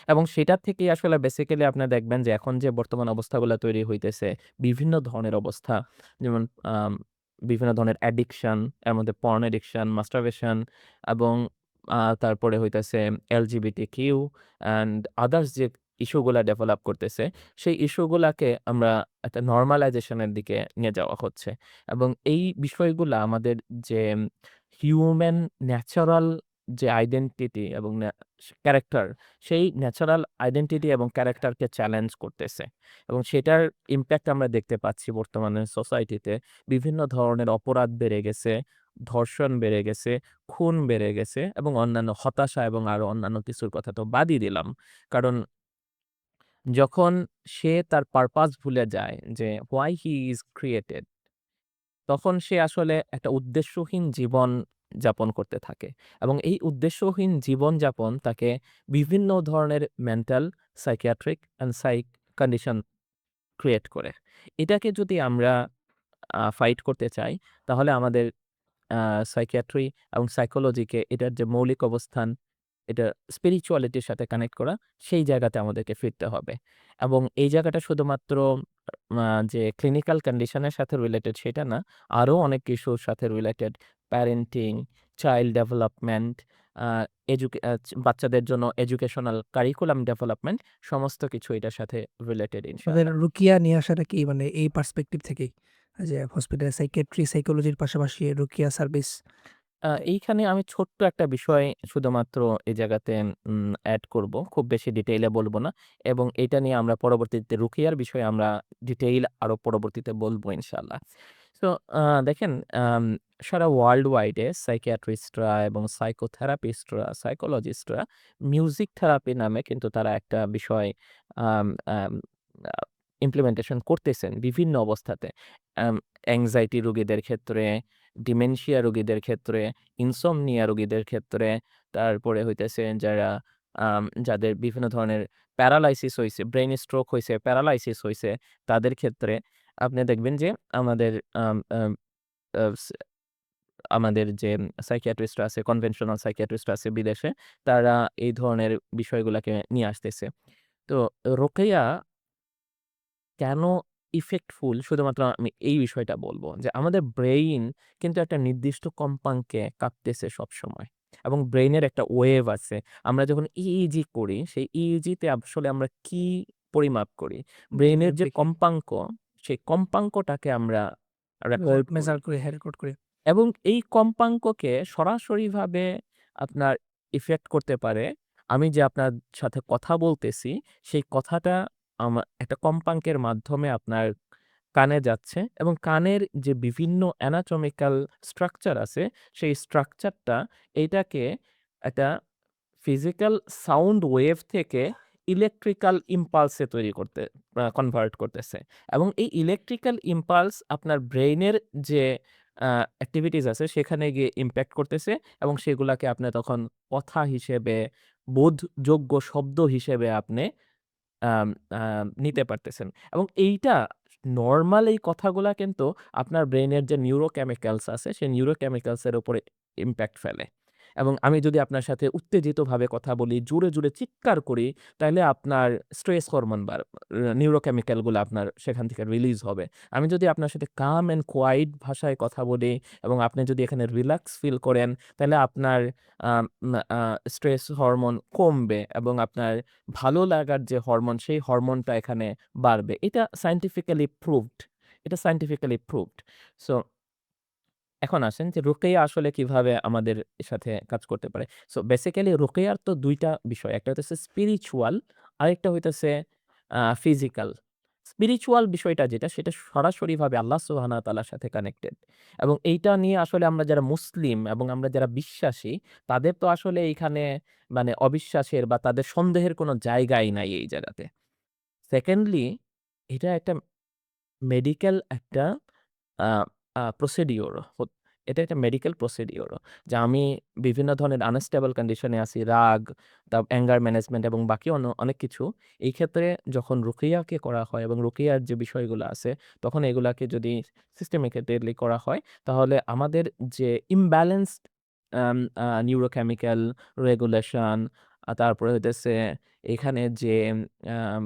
এবং সেটার থেকেই আসলে বেসিক্যালি আপনারা দেখবেন যে এখন যে বর্তমান অবস্থাগুলা তৈরি হইতেছে, বিভিন্ন ধরনের অবস্থা যেমন আম বিভিন্ন ধরনের অ্যাডিকশন, এর মধ্যে পর্ন অ্যাডিকশন, মাস্টারবেশন এবং তারপরে হইতেছে LGBTQ অ্যান্ড আদার্স যে ইস্যুগুলা ডেভেলপ করতেছে, সেই ইস্যুগুলাকে আমরা একটা নরমালাইজেশন এর দিকে নিয়ে যাওয়া হচ্ছে। এবং এই বিষয়গুলা আমাদের যে হিউম্যান ন্যাচারাল যে আইডেন্টিটি এবং ক্যারেক্টার সেই ন্যাচারাল আইডেন্টিটি এবং ক্যারেক্টারকে চ্যালেঞ্জ করতেছে এবং সেটার ইমপ্যাক্ট আমরা দেখতে পাচ্ছি বর্তমানে সোসাইটিতে। বিভিন্ন ধরনের অপরাধ বেড়ে গেছে, ধর্ষণ বেড়ে গেছে, খুন বেড়ে গেছে এবং অন্যান্য হতাশা এবং আরো অন্যান্য কিছুর কথা তো বাদই দিলাম। কারণ যখন সে তার পারপাস ভুলে যায় যে why he is created তখন সে আসলে একটা উদ্দেশ্যহীন জীবন যাপন করতে থাকে এবং এই উদ্দেশ্যহীন জীবনযাপন তাকে বিভিন্ন ধরনের mental, psychiatric and condition create করে। এটাকে যদি আমরা ফাইট করতে চাই তাহলে আমাদের আ সাইকিয়াট্রি এবং সাইকোলজিকে এটার যে মৌলিক অবস্থান এটা স্পিরিচুয়ালিটির সাথে কানেক্ট করা, সেই জায়গাতে আমাদেরকে ফিরতে হবে। এবং এই জায়গাটা শুধুমাত্র যে ক্লিনিক্যাল কন্ডিশনের সাথে রিলেটেড সেটা না, আরো অনেক কিছুর সাথে রিলেটেড। প্যারেন্টিং, চাইল্ড ডেভেলপমেন্ট, আ বাচ্চাদের জন্য এডুকেশনাল কারিকুলাম ডেভেলপমেন্ট, সমস্ত কিছু এটার সাথে রিলেটেড আপনাদের ইনশাআল্লাহ। রুকিয়া নিয়ে আসাটা কি মানে এই পার্সপেক্টিভ থেকেই? যে হসপিটালে সাইকিয়াট্রি, সাইকোলজির পাশাপাশি রুকিয়া সার্ভিস। এইখানে আমি ছোট্ট একটা বিষয় শুধুমাত্র এই জায়গাতে এড করব। খুব বেশি ডিটেইলে বলব না। এবং এটা নিয়ে আমরা পরবর্তীতে রুকিয়ার বিষয়ে আমরা ডিটেইল আরো পরবর্তীতে বলব ইনশাআল্লাহ। সো দেখেন, আম সারা ওয়ার্লড ওয়াইডে সাইকিয়াট্রিস্টরা এবং সাইকোথেরাপিস্টরা, সাইকোলজিস্টরা মিউজিক থেরাপি নামে কিন্তু তারা একটা বিষয় আম আম আ ইমপ্লিমেন্টেশন করতেছেন বিভিন্ন অবস্থাতে। অ্যাংজাইটি রোগীদের ক্ষেত্রে, ডিমেনশিয়া রোগীদের ক্ষেত্রে, ইনসোমনিয়া রোগীদের ক্ষেত্রে, তারপরে হইতেছে যাদের বিভিন্ন ধরনের প্যারালাইসিস হইছে, ব্রেইন স্ট্রোক হইছে, প্যারালাইসিস হইছে, তাদের ক্ষেত্রে আপনি দেখবেন যে আমাদের আম আম আস আমাদের যে সাইকিয়াট্রিস্টরা আছে, কনভেনশনাল সাইকিয়াট্রিস্টরা আছে বিদেশে, তারা এই ধরনের বিষয়গুলাকে নিয়ে আসতেছে। তো রোকেয়া কেন ইফেক্টফুল, শুধুমাত্র আমি এই বিষয়টা বলব যে আমাদের ব্রেইন কিন্তু একটা নির্দিষ্ট কম্পাঙ্কে কাঁপতেছে সবসময়। এবং ব্রেইনের একটা ওয়েভ আছে। আমরা যখন ইইজি করি, সেই ইইজিতে আসলে আমরা কি পরিমাপ করি? ব্রেইনের ওয়েভ যে দেখি। কম্পাঙ্ক, সেই কম্পাঙ্কটাকে আমরা রেকর্ড করি। মেজার করে, রেকর্ড করে। এবং এই কম্পাঙ্ককে সরাসরিভাবে আপনার ইফেক্ট করতে পারে। আমি যে আপনার সাথে কথা বলতেছি, সেই কথাটা একটা কম্পাঙ্কের মাধ্যমে আপনার কানে যাচ্ছে এবং কানের যে বিভিন্ন anatomical স্ট্রাকচার আছে, সেই স্ট্রাকচারটা এইটাকে একটা ফিজিক্যাল সাউন্ড ওয়েভ থেকে ইলেকট্রিক্যাল ইম্পালসে তৈরি করতে কনভার্ট করতেছে। এবং এই ইলেকট্রিক্যাল ইম্পালস আপনার ব্রেইনের যে অ্যাক্টিভিটিস আছে সেখানে গিয়ে ইমপ্যাক্ট করতেছে এবং সেগুলাকে আপনি তখন কথা হিসেবে, বোধযোগ্য শব্দ হিসেবে আপনি আম নিতে পারতেছেন। এবং এইটা নরমাল এই কথাগুলা কিন্তু আপনার ব্রেইনের যে নিউরোকেমিক্যালস আছে, সেই নিউরোকেমিক্যালস এর উপরে ইমপ্যাক্ট ফেলে। এবং আমি যদি আপনার সাথে উত্তেজিতভাবে কথা বলি, জোরে, জোরে চিৎকার করি, তাইলে আপনার স্ট্রেস হরমোন নিউরোকেমিক্যাল গুলা আপনার সেখান থেকে রিলিজ হবে। আমি যদি আপনার সাথে কাম অ্যান্ড কোয়াইট ভাষায় কথা বলি এবং আপনি যদি এখানে রিল্যাক্স ফিল করেন, তাইলে আপনার আম আ স্ট্রেস হরমোন কমবে এবং আপনার ভালো লাগার যে হরমোন, সেই হরমোনটা এখানে বাড়বে। এটা সায়েন্টিফিক্যালি প্রুভড। এটা সায়েন্টিফিক্যালি প্রুভড। সো এখন আসেন যে রুকিয়া আসলে কিভাবে আমাদের সাথে কাজ করতে পারে। সো বেসিক্যালি রুকিয়ার তো ২ টা বিষয়। একটা হইতেছে স্পিরিচুয়াল, আরেকটা হইতেছে ফিজিক্যাল। স্পিরিচুয়াল বিষয়টা যেটা, সেটা সরাসরিভাবে আল্লাহ সুবহানাহু ওয়া তাআলার সাথে কানেক্টেড। এবং এইটা নিয়ে আসলে আমরা যারা মুসলিম এবং আমরা যারা বিশ্বাসী, তাদের তো আসলে এইখানে মানে অবিশ্বাসের বা তাদের সন্দেহের কোনো জায়গাই নাই এই জায়গাতে। সেকেন্ডলি, এটা একটা মেডিকেল একটা আ আ প্রসিডিউর এটা একটা মেডিকেল প্রসিডিউর যে আমি বিভিন্ন ধরনের আনস্টেবল কন্ডিশন এ আছি, রাগ, অ্যাঙ্গার ম্যানেজমেন্ট এবং বাকি অনেক কিছু। এই ক্ষেত্রে যখন রুকিয়াকে করা হয় এবং রুকিয়ার যে বিষয়গুলো আছে, তখন এগুলাকে যদি সিস্টেমেটিক্যালি করা হয়, তাহলে আমাদের যে ইমব্যালেন্সড নিউরোকেমিক্যাল রেগুলেশন, তারপরে হইতেছে এখানে যে আম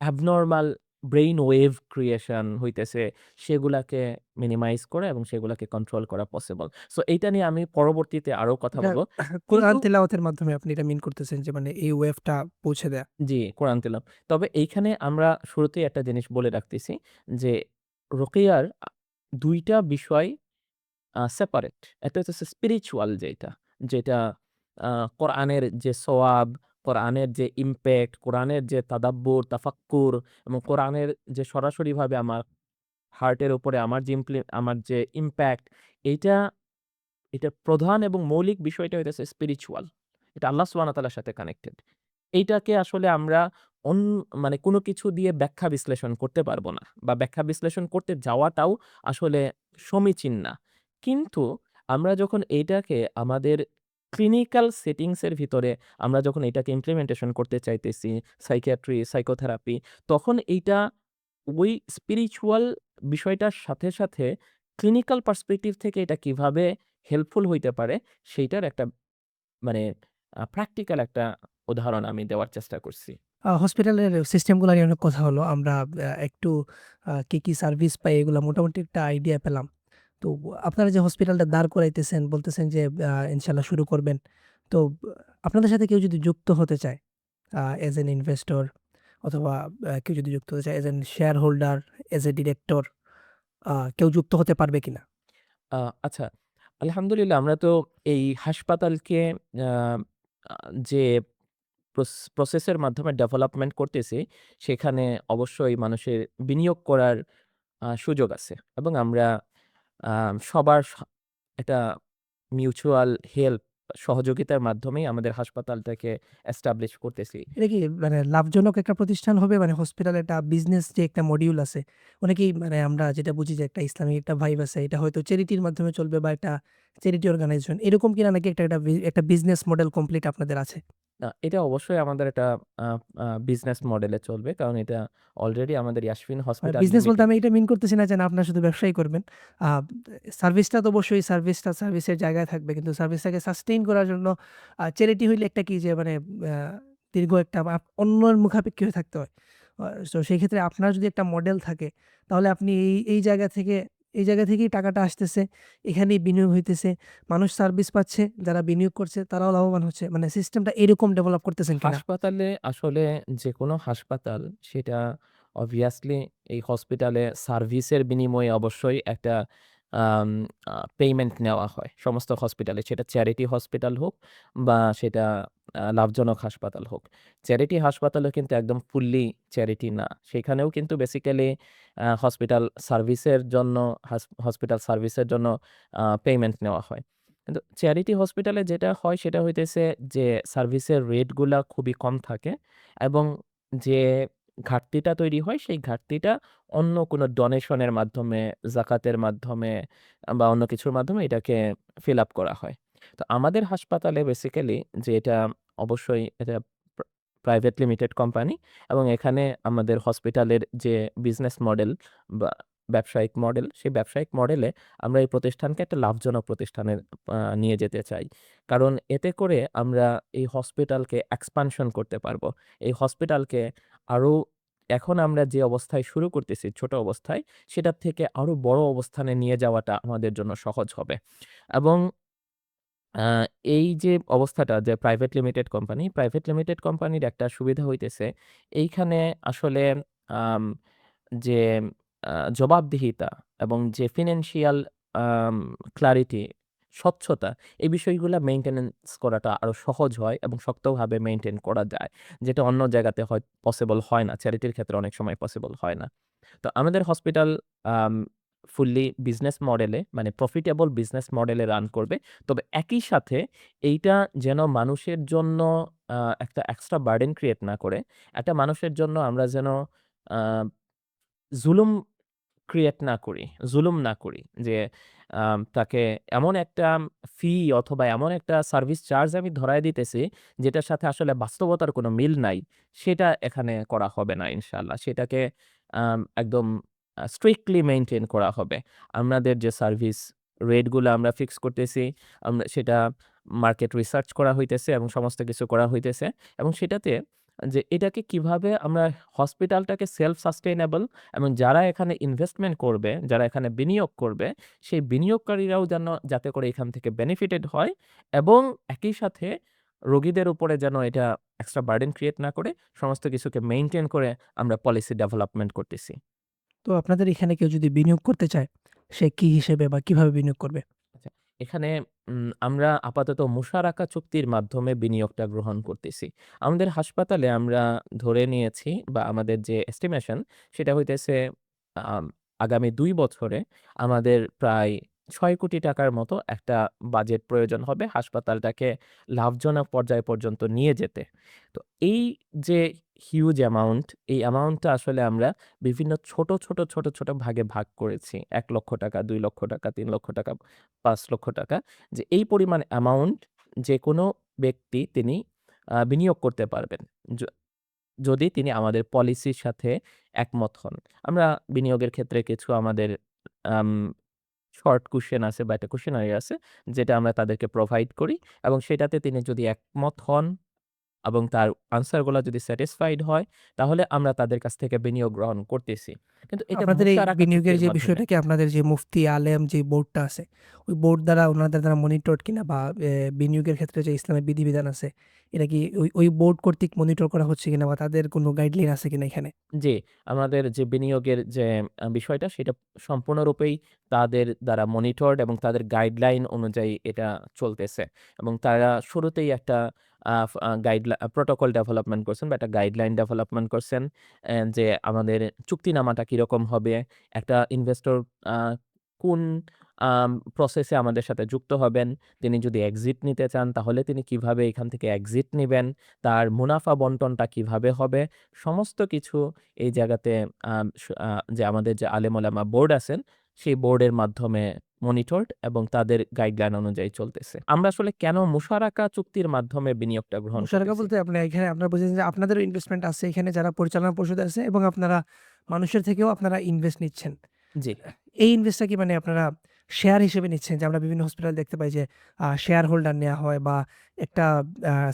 অ্যাবনরমাল ব্রেইন ওয়েভ ক্রিয়েশন হইতেছে, সেগুলাকে মিনিমাইজ করা এবং সেগুলাকে কন্ট্রোল করা পসিবল। সো এইটা নিয়ে আমি পরবর্তীতে আরো কথা এটা বলব। কিন্তু কোরআন তেলাওয়াতের মাধ্যমে আপনি এটা মিন করতেছেন যে মানে এই ওয়েভটা পৌঁছে দেয়া। জি, কোরআন তেলাওয়াত। তবে এইখানে আমরা শুরুতেই একটা জিনিস বলে রাখতেছি যে রুকিয়ার ২ টা বিষয় সেপারেট। একটা হচ্ছে স্পিরিচুয়াল যেটা আ কোরআনের যে সওয়াব, কোরআনের যে ইমপ্যাক্ট, কোরআনের যে তাদাব্বুর, তাফাক্কুর এবং কোরআনের যে সরাসরিভাবে আমার হার্টের উপরে আমার যে ইমপ্যাক্ট, এইটা এটার প্রধান এবং মৌলিক বিষয়টা হইতেছে স্পিরিচুয়াল। এটা আল্লাহ সুবহানাহু ওয়া তাআলার সাথে কানেক্টেড। এইটাকে আসলে আমরা অন মানে কোন কিছু দিয়ে ব্যাখ্যা বিশ্লেষণ করতে পারব না বা ব্যাখ্যা বিশ্লেষণ করতে যাওয়াটাও আসলে সমীচীন না। কিন্তু আমরা যখন এইটাকে আমাদের ক্লিনিক্যাল সেটিংস এর ভিতরে আমরা যখন এটাকে ইমপ্লিমেন্টেশন করতে চাইতেছি, সাইকিয়াট্রি, সাইকোথেরাপি, তখন এইটা ওই স্পিরিচুয়াল বিষয়টার সাথে, সাথে ক্লিনিক্যাল পার্সপেক্টিভ থেকে এটা কিভাবে হেল্পফুল হইতে পারে সেইটার একটা মানে প্র্যাকটিক্যাল একটা উদাহরণ আমি দেওয়ার চেষ্টা করছি। হসপিটালের সিস্টেমগুলা নিয়ে অনেক কথা হলো। আমরা একটু কি সার্ভিস পাই এগুলা মোটামুটি একটা আইডিয়া পেলাম। তো আপনারা যে হসপিটালটা দাঁড় করাইতেছেন, বলতেছেন যে ইনশাআল্লাহ শুরু করবেন। তো আপনাদের সাথে কেউ যদি যুক্ত হতে চায় এজ অ্যান ইনভেস্টর অথবা কেউ যদি যুক্ত হতে চায় as an share holder, as a director কেউ যুক্ত হতে পারবে কিনা? আ আচ্ছা, আলহামদুলিল্লাহ আমরা তো এই হাসপাতালকে আ আ যে প্রসেসের মাধ্যমে ডেভেলপমেন্ট করতেছি, সেখানে অবশ্যই মানুষের বিনিয়োগ করার সুযোগ আছে এবং আমরা আ সবার একটা মিউচুয়াল হেল্প সহযোগিতার মাধ্যমেই আমাদের হাসপাতালটাকে এস্টাবলিশ করতেছি। এটা কি মানে লাভজনক একটা প্রতিষ্ঠান হবে? মানে হসপিটাল একটা বিজনেস যে একটা মডিউল আছে, অনেকেই মানে আমরা যেটা বুঝি যে একটা ইসলামিক একটা ভাইব আছে। এটা হয়তো চ্যারিটির মাধ্যমে চলবে বা একটা চ্যারিটি অর্গানাইজেশন। এরকম কিনা নাকি একটা বিজনেস মডেল কমপ্লিট আপনাদের আছে? না, এটা অবশ্যই আমাদের একটা আ আ বিজনেস মডেলে চলবে। কারণ এটা অলরেডি আমাদের ইয়াসমিন হসপিটাল বিজনেস বলতে লিমিটেড। আমি এটা মিন করতেছি না যে না আপনারা শুধু ব্যবসাই করবেন। আ সার্ভিসটা তো অবশ্যই সার্ভিসের জায়গায় থাকবে। কিন্তু সার্ভিসটাকে সাস্টেইন করার জন্য চ্যারিটি হইলে একটা কি যে মানে আ দীর্ঘ একটা অন্যের মুখাপেক্ষী হয়ে থাকতে হয়। সো সেই ক্ষেত্রে আপনার যদি একটা মডেল থাকে তাহলে আপনি এই জায়গা থেকে এই জায়গা থেকেই টাকাটা আসতেছে, এখানেই বিনিয়োগ হইতেছে। মানুষ সার্ভিস পাচ্ছে, যারা বিনিয়োগ করছে তারাও লাভবান হচ্ছে। মানে সিস্টেমটা এরকম ডেভেলপ করতেছেন কিনা? হাসপাতালে আসলে যেকোনো হাসপাতাল সেটা obviously এই হসপিটালে সার্ভিসের বিনিময়ে অবশ্যই একটা আম পেমেন্ট নেওয়া হয়। সমস্ত হসপিটালে সেটা চ্যারিটি হসপিটাল হোক বা সেটা লাভজনক হাসপাতাল হোক। চ্যারিটি হাসপাতালও কিন্তু একদম ফুললি চ্যারিটি না। সেখানেও কিন্তু বেসিক্যালি হসপিটাল সার্ভিসের জন্য পেমেন্ট নেওয়া হয়। কিন্তু চ্যারিটি হসপিটালে যেটা হয় সেটা হইতেছে যে সার্ভিসের রেটগুলা খুবই কম থাকে এবং যে ঘাটতিটা তৈরি হয় সেই ঘাটতিটা অন্য কোনো ডোনেশনের মাধ্যমে, জাকাতের মাধ্যমে বা অন্য কিছুর মাধ্যমে এটাকে ফিল আপ করা হয়। তো আমাদের হাসপাতালে বেসিক্যালি যে এটা অবশ্যই এটা প্রা প্রাইভেট লিমিটেড কোম্পানি এবং এখানে আমাদের হসপিটালের যে বিজনেস মডেল বা ব্যবসায়িক মডেল, সেই ব্যবসায়িক মডেলে আমরা এই প্রতিষ্ঠানকে একটা লাভজনক প্রতিষ্ঠানে নিয়ে যেতে চাই। কারণ এতে করে আমরা এই হসপিটালকে এক্সপানশন করতে পারবো। এই হসপিটালকে আরো এখন আমরা যে অবস্থায় শুরু করতেছি ছোট অবস্থায়, সেটার থেকে আরো বড় অবস্থানে নিয়ে যাওয়াটা আমাদের জন্য সহজ হবে। এবং আ এই যে অবস্থাটা যে প্রাইভেট লিমিটেড কোম্পানির একটা সুবিধা হইতেছে এইখানে আসলে আম যে জবাবদিহিতা এবং যে ফিন্যান্সিয়াল আম ক্লারিটি, স্বচ্ছতা এই বিষয়গুলা মেইনটেন্যান্স করাটা আরো সহজ হয় এবং শক্তভাবে মেইনটেইন করা যায়। যেটা অন্য জায়গাতে পসিবল হয় না। চ্যারিটির ক্ষেত্রে অনেক সময় পসিবল হয় না। তো আমাদের হসপিটাল আম ফুললি বিজনেস মডেলে মানে প্রফিটেবল বিজনেস মডেলে রান করবে। তবে একই সাথে এইটা যেন মানুষের জন্য একটা এক্সট্রা বার্ডেন ক্রিয়েট না করে, একটা মানুষের জন্য আমরা যেন আ জুলুম ক্রিয়েট না করি, জুলুম না করি যে তাকে এমন একটা ফি অথবা এমন একটা সার্ভিস চার্জ আমি ধরায় দিতেছি, যেটার সাথে আসলে বাস্তবতার কোনো মিল নাই। সেটা এখানে করা হবে না ইনশাআল্লাহ। সেটাকে একদম স্ট্রিক্টলি মেইনটেইন করা হবে। আমাদের যে সার্ভিস রেট গুলা আমরা ফিক্স করতেছি, আমরা সেটা মার্কেট রিসার্চ করা হইতেছে এবং সমস্ত কিছু করা হইতেছে এবং সেটাতে যে এটাকে কিভাবে আমরা হসপিটালটাকে সেলফ সাস্টেইনেবল এবং যারা এখানে ইনভেস্টমেন্ট করবে, যারা এখানে বিনিয়োগ করবে, সেই বিনিয়োগকারীরাও যেন যাতে করে এখান থেকে বেনিফিটেড হয় এবং একই সাথে রোগীদের উপরে যেন এটা এক্সট্রা বার্ডেন ক্রিয়েট না করে সমস্ত কিছুকে মেইনটেইন করে আমরা পলিসি ডেভেলপমেন্ট করতেছি। তো আপনাদের এখানে কেউ যদি বিনিয়োগ করতে চায়, সে কি হিসেবে বা কিভাবে বিনিয়োগ করবে? আচ্ছা, এখানে আমরা আপাতত মুশারাকা চুক্তির মাধ্যমে বিনিয়োগটা গ্রহণ করতেছি। আমাদের হাসপাতালে আমরা ধরে নিয়েছি বা আমাদের যে এস্টিমেশন সেটা হইতেছে আম আগামী ২ বছরে আমাদের প্রায় ৳৬,০০,০০,০০০ মতো একটা বাজেট প্রয়োজন হবে হাসপাতালটাকে লাভজনক পর্যায় পর্যন্ত নিয়ে যেতে। তো এই যে হিউজ অ্যামাউন্ট, এই অ্যামাউন্টটা আসলে আমরা বিভিন্ন ছোট ভাগে ভাগ করেছি। ৳১,০০,০০০, ৳২,০০,০০০, ৳৩,০০,০০০, ৳৫,০০,০০০ যে এই পরিমাণ অ্যামাউন্ট যেকোনো ব্যক্তি তিনি বিনিয়োগ করতে পারবেন। য যদি তিনি আমাদের পলিসির সাথে একমত হন। আমরা বিনিয়োগের ক্ষেত্রে কিছু আমাদের আম শর্ট কোয়েশ্চেন আছে বা একটা কোয়েশ্চেনারি আছে যেটা আমরা তাদেরকে প্রোভাইড করি এবং সেটাতে তিনি যদি একমত হন এবং তার আনসারগুলা যদি স্যাটিসফাইড হয়, তাহলে আমরা তাদের কাছ থেকে বিনিয়োগ গ্রহণ করতেছি। কিন্তু এটা আপনাদের এই মুশারাকা বিনিয়োগের চুক্তির যে মাধ্যমে। বিষয়টা কি আপনাদের যে মুফতি, আলেম যে বোর্ডটা আছে, ওই বোর্ড দ্বারা ওনাদের দ্বারা মনিটরড কিনা বা বিনিয়োগের ক্ষেত্রে যে ইসলামের বিধিবিধান আছে, এটা কি ওই বোর্ড কর্তৃক মনিটর করা হচ্ছে কিনা বা তাদের কোনো গাইডলাইন আছে কিনা এখানে? জি, আমাদের যে বিনিয়োগের যে বিষয়টা সেটা সম্পূর্ণরূপেই তাদের দ্বারা মনিটরড এবং তাদের গাইডলাইন অনুযায়ী এটা চলতেছে। এবং তারা শুরুতেই একটা প্রটোকল ডেভেলপমেন্ট করছেন বা একটা গাইডলাইন ডেভেলপমেন্ট করছেন। যে আমাদের চুক্তিনামাটা কিরকম হবে? একটা ইনভেস্টর আ কোন প্রসেসে আমাদের সাথে যুক্ত হবেন? তিনি যদি এক্সিট নিতে চান তাহলে তিনি কিভাবে এখান থেকে এক্সিট নিবেন? তার মুনাফা বন্টনটা কিভাবে হবে? সমস্ত কিছু এই জায়গাতে যে আমাদের যে আলেম ওলামা বোর্ড আছেন, সেই বোর্ডের মাধ্যমে মনিটরড এবং তাদের গাইডলাইন অনুযায়ী চলতেছে। আমরা আসলে কেন মুশারাকা চুক্তির মাধ্যমে বিনিয়োগটা গ্রহণ মুশারাকা করতেছি? বলতে আপনি এখানে আপনারা বুঝেছেন যে আপনাদেরও ইনভেস্টমেন্ট আছে এখানে, যারা পরিচালনা পর্ষদ আছে এবং আপনারা মানুষের থেকেও আপনারা ইনভেস্ট নিচ্ছেন। জি। এই ইনভেস্টটা কি মানে আপনারা শেয়ার হিসেবে নিচ্ছেন? যে আমরা বিভিন্ন হসপিটাল দেখতে পাই যে শেয়ার হোল্ডার নেয়া হয় বা একটা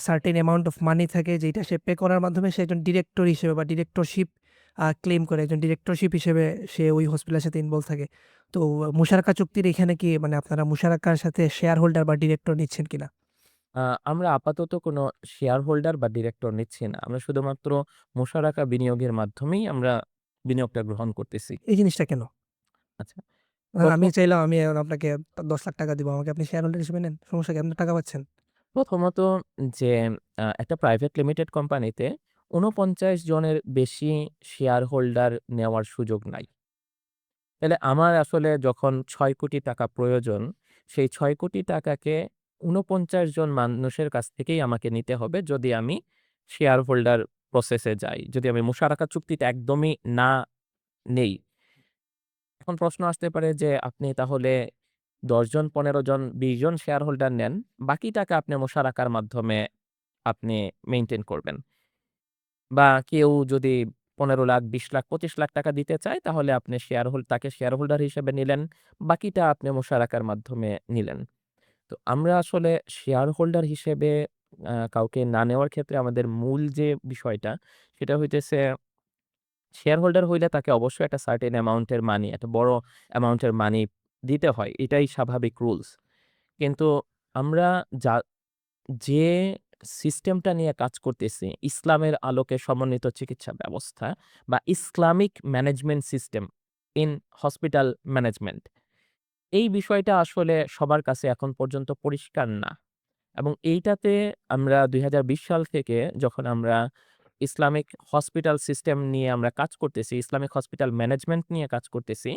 সার্টেন অ্যামাউন্ট অফ মানি থাকে যেটা সে পে করার মাধ্যমে সে একজন ডিরেক্টর হিসেবে বা ডিরেক্টরশিপ ক্লেইম করে। একজন ডিরেক্টরশিপ হিসেবে সে ওই হসপিটালের সাথে ইনভলভ থাকে। তো মুশারাকা চুক্তির এখানে কি মানে আপনারা মুশারাকার সাথে শেয়ার হোল্ডার বা ডিরেক্টর নিচ্ছেন কিনা? আ আমরা আপাতত কোনো শেয়ার হোল্ডার বা ডিরেক্টর নিচ্ছি না। আমরা শুধুমাত্র মুশারাকা বিনিয়োগের মাধ্যমেই আমরা বিনিয়োগটা গ্রহণ করতেছি। এই জিনিসটা কেন? আচ্ছা। আমি প্রথম চাইলাম আমি এখন আপনাকে ৳১০,০০,০০০ দিব। আমাকে আপনি শেয়ার হোল্ডার হিসেবে নেন। সমস্যা কি? আপনি টাকা পাচ্ছেন। প্রথমত যে একটা প্রাইভেট লিমিটেড কোম্পানিতে ৪৯ জনের বেশি শেয়ার হোল্ডার নেওয়ার সুযোগ নাই। তাইলে আমার আসলে যখন ৳৬,০০,০০,০০০ প্রয়োজন, সেই ৳৬,০০,০০,০০০ কে ৪৯ জন মানুষের কাছ থেকেই আমাকে নিতে হবে যদি আমি শেয়ার হোল্ডার প্রসেস এ যাই। যদি আমি মুশারাকা চুক্তিতে একদমই না নেই। এখন প্রশ্ন আসতে পারে যে আপনি তাহলে ১০ জন, ১৫ জন, ২০ জন শেয়ার হোল্ডার নেন। বাকি টাকা আপনি মুশারাকার মাধ্যমে আপনি মেইনটেইন করবেন। বা কেউ যদি ১৫,০০,০০০, ২০,০০,০০০, ২৫,০০,০০০ টাকা দিতে চায় তাহলে আপনি তাকে শেয়ার হোল্ডার হিসেবে নিলেন। বাকিটা আপনি মুশারাকার মাধ্যমে নিলেন। তো আমরা আসলে শেয়ার হোল্ডার হিসেবে কাউকে না নেওয়ার ক্ষেত্রে আমাদের মূল যে বিষয়টা সেটা হইতেছে শেয়ার হোল্ডার হইলে তাকে অবশ্যই একটা সার্টেন অ্যামাউন্ট এর মানি, একটা বড় অ্যামাউন্ট এর মানি দিতে হয়। এটাই স্বাভাবিক রুলস। কিন্তু আমরা যা যে সিস্টেমটা নিয়ে কাজ করতেছি, ইসলামের আলোকে সমন্বিত চিকিৎসা ব্যবস্থা বা Islamic management system in hospital management. এই বিষয়টা আসলে সবার কাছে এখন পর্যন্ত পরিষ্কার না। এবং এইটাতে আমরা ২০২০ সাল থেকে যখন আমরা ইসলামিক হসপিটাল সিস্টেম নিয়ে আমরা কাজ করতেছি, ইসলামিক হসপিটাল ম্যানেজমেন্ট নিয়ে কাজ করতেছি,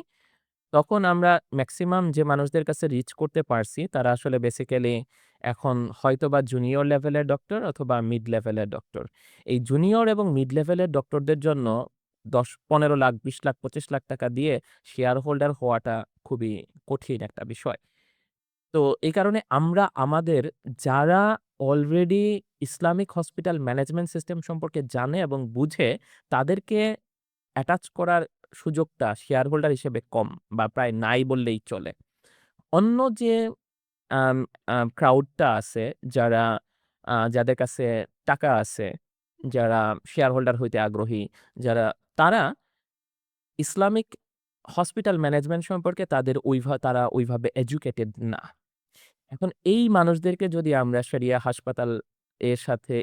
তখন আমরা মেক্সিমাম যে মানুষদের কাছে রিচ করতে পারছি, তারা আসলে বেসিক্যালি এখন হয়তোবা জুনিয়র লেভেলের ডক্টর অথবা মিড লেভেলের ডক্টর। এই জুনিয়র এবং মিড লেভেলের ডক্টরদের জন্য ১০-১৫ লাখ, ২০ লাখ, ২৫ লাখ টাকা দিয়ে শেয়ার হোল্ডার হওয়াটা খুবই কঠিন একটা বিষয়। তো এই কারণে আমরা আমাদের যারা already Islamic hospital management system সম্পর্কে জানে এবং বুঝে, তাদেরকে অ্যাটাচ করার সুযোগটা শেয়ার হোল্ডার হিসেবে কম বা প্রায় নাই বললেই চলে। অন্য যে আম আ ক্রাউডটা আছে যারা যাদের কাছে টাকা আছে, যারা শেয়ার হোল্ডার হইতে আগ্রহী, তারা ইসলামিক হসপিটাল ম্যানেজমেন্ট সম্পর্কে তারা ওইভাবে এডুকেটেড না। এখন এই মানুষদেরকে যদি আমরা শরিয়া হাসপাতাল এর সাথে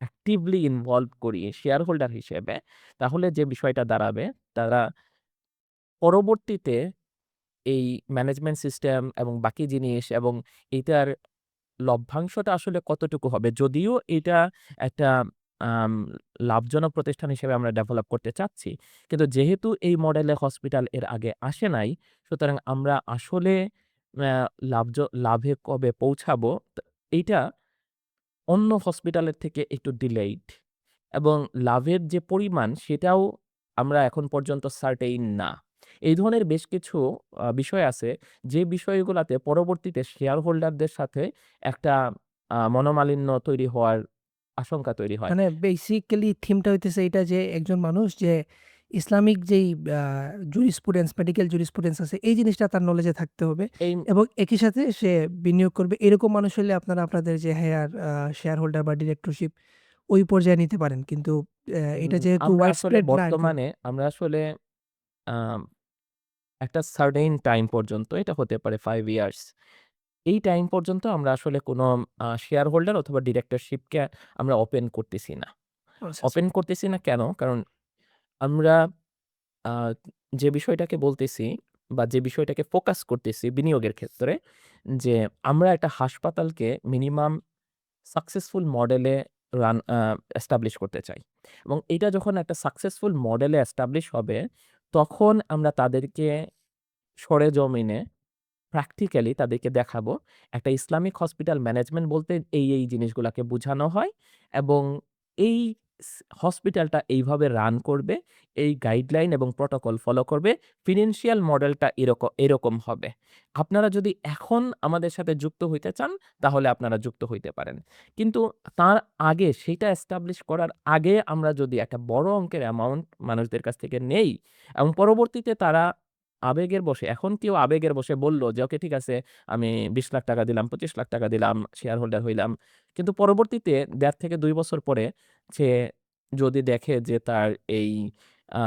অ্যাক্টিভলি ইনভলভ করি শেয়ার হোল্ডার হিসেবে, তাহলে যে বিষয়টা দাঁড়াবে, তারা পরবর্তীতে এই ম্যানেজমেন্ট সিস্টেম এবং বাকি জিনিস এবং এইটার লভ্যাংশটা আসলে কতটুকু হবে? যদিও এটা একটা আম লাভজনক প্রতিষ্ঠান হিসেবে আমরা ডেভেলপ করতে চাচ্ছি। কিন্তু যেহেতু এই মডেলের হসপিটাল এর আগে আসে নাই, সুতরাং আমরা আসলে অ্যা লাভে কবে পৌঁছাবো এইটা অন্য হসপিটালের থেকে একটু ডিলেইড এবং লাভের যে পরিমাণ সেটাও আমরা এখন পর্যন্ত সার্টেইন না। এই ধরনের বেশ কিছু বিষয় আছে যে বিষয়গুলাতে পরবর্তীতে শেয়ার হোল্ডারদের সাথে একটা মনোমালিন্য তৈরি হওয়ার আশঙ্কা তৈরি হয়। মানে বেসিক্যালি থিমটা হইতেছে এইটা যে একজন মানুষ যে ইসলামিক যেই জুরিসপ্রুডেন্স, মেডিকেল জুরিসপ্রুডেন্স আছে এই জিনিসটা তার নলেজে থাকতে হবে এই এবং একই সাথে সে বিনিয়োগ করবে। এরকম মানুষ হলে আপনারা আপনাদের যে শেয়ার হোল্ডার বা ডিরেক্টরশিপ ওই পর্যায়ে নিতে পারেন। কিন্তু এটা যেহেতু আমরা ওয়াইড আসলে স্প্রেড না এরকম। বর্তমানে আমরা আসলে আম একটা সার্টেইন টাইম পর্যন্ত, এটা হতে পারে 5 ইয়ার্স। এই টাইম পর্যন্ত আমরা আসলে কোনো শেয়ার হোল্ডার অথবা ডিরেক্টরশিপকে আমরা ওপেন করতেছি না। আচ্ছা, আচ্ছা। ওপেন করতেছি না কেন? কারণ আমরা আ যে বিষয়টাকে বলতেছি বা যে বিষয়টাকে ফোকাস করতেছি বিনিয়োগের ক্ষেত্রে, যে আমরা একটা হাসপাতালকে মিনিমাম সাকসেসফুল মডেলে এস্টাবলিশ করতে চাই। এবং এটা যখন একটা সাকসেসফুল মডেলে এস্টাবলিশ হবে, তখন আমরা তাদেরকে সরেজমিনে প্র্যাকটিক্যালি তাদেরকে দেখাবো একটা ইসলামিক হসপিটাল ম্যানেজমেন্ট বলতে এই জিনিসগুলাকে বুঝানো হয় এবং এই হসপিটালটা এইভাবে রান করবে, এই গাইডলাইন এবং প্রটোকল ফলো করবে। ফিন্যান্সিয়াল মডেলটা এরকম হবে। আপনারা যদি এখন আমাদের সাথে যুক্ত হইতে চান, তাহলে আপনারা যুক্ত হইতে পারেন। কিন্তু তার আগে সেইটা এস্টাবলিশ করার আগে আমরা যদি একটা বড় অঙ্কের অ্যামাউন্ট মানুষদের কাছ থেকে নেই এবং পরবর্তীতে তারা আবেগের বশে, এখন কেউ আবেগের বশে বলল যে, "ওকে ঠিক আছে, আমি ৳২০,০০,০০০ দিলাম, ৳২৫,০০,০০০ দিলাম, শেয়ার হোল্ডার হইলাম।" কিন্তু পরবর্তীতে ১.৫ থেকে ২ বছর পরে সে যদি দেখে যে তার এই আ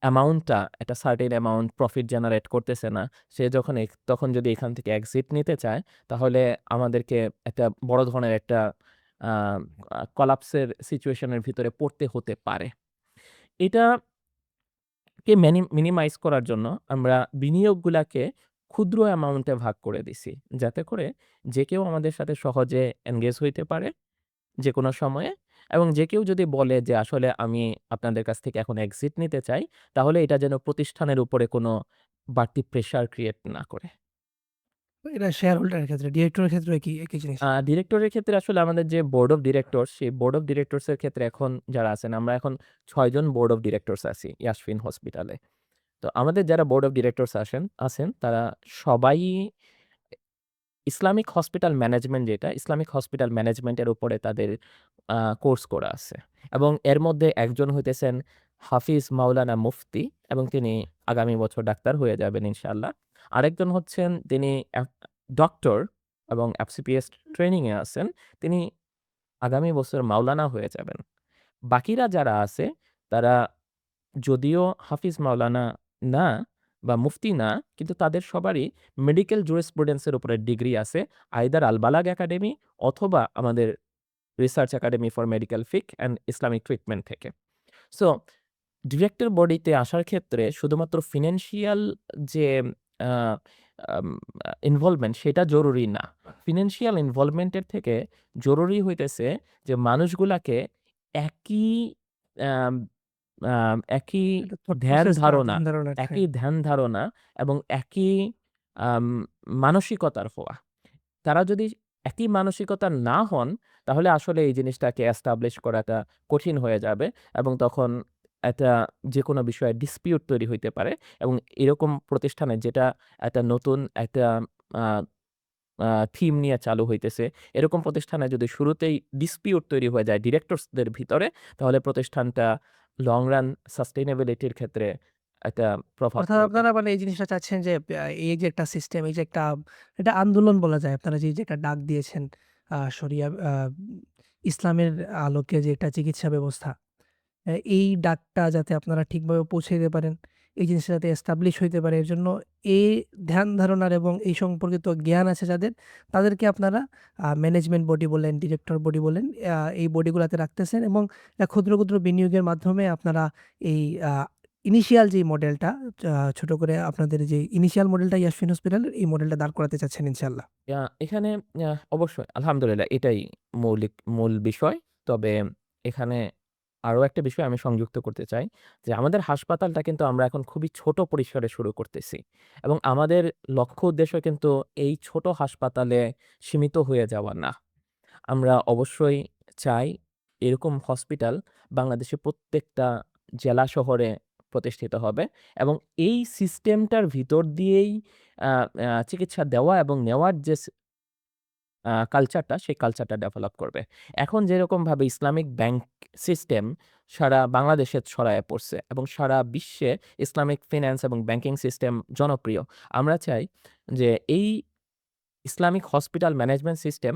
অ্যামাউন্টটা একটা সার্টেন অ্যামাউন্ট প্রফিট জেনারেট করতেছে না, সে যখন তখন যদি এখান থেকে এক্সিট নিতে চায়, তাহলে আমাদেরকে একটা বড় ধরনের একটা আ কোলাপস এর সিচুয়েশন এর ভিতরে পড়তে হতে পারে। এটা মিনিমাইজ করার জন্য আমরা বিনিয়োগগুলাকে ক্ষুদ্র অ্যামাউন্টে ভাগ করে দিছি। যাতে করে যে কেউ আমাদের সাথে সহজে এনগেজ হইতে পারে যেকোনো সময়ে এবং যে কেউ যদি বলে যে আসলে আমি আপনাদের কাছ থেকে এখন এক্সিট নিতে চাই, তাহলে এটা যেন প্রতিষ্ঠানের উপরে কোনো বাড়তি প্রেশার ক্রিয়েট না করে। এটা শেয়ার হোল্ডারের ক্ষেত্রে, ডিরেক্টরের ক্ষেত্রেও একই জিনিস। ডিরেক্টরের ক্ষেত্রে আসলে আমাদের যে বোর্ড অফ ডিরেক্টরস, সেই বোর্ড অফ ডিরেক্টরস এর ক্ষেত্রে এখন যারা আছেন, আমরা এখন ৬ জন বোর্ড অফ ডিরেক্টরস আছি ইয়াসফিন হসপিটালে। তো আমাদের যারা বোর্ড অফ ডিরেক্টরস আছেন তারা সবাই ইসলামিক হসপিটাল ম্যানেজমেন্ট, যেটা ইসলামিক হসপিটাল ম্যানেজমেন্টের উপরে তাদের কোর্স করা আছে। এবং এর মধ্যে একজন হইতেছেন হাফিজ মাওলানা মুফতি এবং তিনি আগামী বছর ডাক্তার হয়ে যাবেন ইনশাআল্লাহ। আরেকজন হচ্ছেন তিনি ডক্টর এবং এফসিপিএস ট্রেনিং এ আছেন। তিনি আগামী বছর মাওলানা হয়ে যাবেন। বাকিরা যারা আছে তারা যদিও হাফিজ মাওলানা না বা মুফতি না, কিন্তু তাদের সবারই মেডিকেল জুরিসপ্রুডেন্স এর উপরে ডিগ্রি আছে। আইদার আল বালাগ একাডেমি অথবা আমাদের রিসার্চ একাডেমি ফর মেডিকেল ফিক অ্যান্ড ইসলামিক ট্রিটমেন্ট থেকে। সো ডিরেক্টর বডিতে আসার ক্ষেত্রে শুধুমাত্র ফিন্যান্সিয়াল যে আ আম ইনভলভমেন্ট সেটা জরুরি না। ফিন্যান্সিয়াল ইনভলভমেন্ট এর থেকে জরুরি হইতেছে যে মানুষগুলাকে একই আম একই এটা থট প্রসেসটা, ধ্যান ধারণাটা, হ্যাঁ। ধ্যান ধারণা এবং একই আম মানসিকতার হওয়া। তারা যদি একই মানসিকতার না হন, তাহলে আসলে এই জিনিসটাকে এস্টাবলিশ করাটা কঠিন হয়ে যাবে এবং তখন একটা যেকোনো বিষয়ে ডিসপিউট তৈরি হইতে পারে এবং এরকম প্রতিষ্ঠানে যেটা একটা নতুন একটা আ আ থিম নিয়ে চালু হইতেছে, এরকম প্রতিষ্ঠানে যদি শুরুতেই ডিসপিউট তৈরি হয়ে যায় ডিরেক্টরসদের ভিতরে, তাহলে প্রতিষ্ঠানটা লং রান সাস্টেইনেবিলিটি এর ক্ষেত্রে একটা প্রভাব অর্থাৎ পড়বে। আপনারা মানে এই জিনিসটা চাচ্ছেন যে এই যে একটা সিস্টেম, এই যে একটা এটা আন্দোলন বলা যায়। আপনারা যে একটা ডাক দিয়েছেন শরিয়া ইসলামের আলোকে যে একটা চিকিৎসা ব্যবস্থা। এই ডাকটা যাতে আপনারা ঠিকভাবে পৌঁছে দিতে পারেন, এই জিনিসটা যাতে এস্টাবলিশ হইতে পারে এর জন্য এই ধ্যান ধারণার এবং এই সম্পর্কিত জ্ঞান আছে যাদের, তাদেরকে আপনারা ম্যানেজমেন্ট বডি বলেন, ডিরেক্টর বডি বলেন, এই বডিগুলাতে রাখতেছেন এবং ক্ষুদ্র, ক্ষুদ্র বিনিয়োগের মাধ্যমে আপনারা এই আ ইনিশিয়াল যেই মডেলটা, ছোট করে আপনাদের যে ইনিশিয়াল মডেলটা ইয়াসফিন হসপিটালের এই মডেলটা দাঁড় করাতে চাচ্ছেন ইনশাআল্লাহ। এখানে অবশ্যই আলহামদুলিল্লাহ এটাই মূল বিষয়। তবে এখানে আরো একটা বিষয় আমি সংযুক্ত করতে চাই যে, আমাদের হাসপাতালটা কিন্তু আমরা এখন খুবই ছোট পরিসরে শুরু করতেছি এবং আমাদের লক্ষ্য উদ্দেশ্য কিন্তু এই ছোট হাসপাতালে সীমিত হয়ে যাওয়া না। আমরা অবশ্যই চাই এরকম হসপিটাল বাংলাদেশের প্রত্যেকটা জেলা শহরে প্রতিষ্ঠিত হবে এবং এই সিস্টেমটার ভিতর দিয়েই আ আ চিকিৎসা দেওয়া এবং নেওয়ার যে কালচারটা, সেই কালচারটা ডেভেলপ করবে। এখন যেরকমভাবে ইসলামিক ব্যাংক সিস্টেম সারা বাংলাদেশে ছড়ায়ে পড়ছে এবং সারা বিশ্বে ইসলামিক ফিন্যান্স এবং ব্যাংকিং সিস্টেম জনপ্রিয়। আমরা চাই যে এই ইসলামিক হসপিটাল ম্যানেজমেন্ট সিস্টেম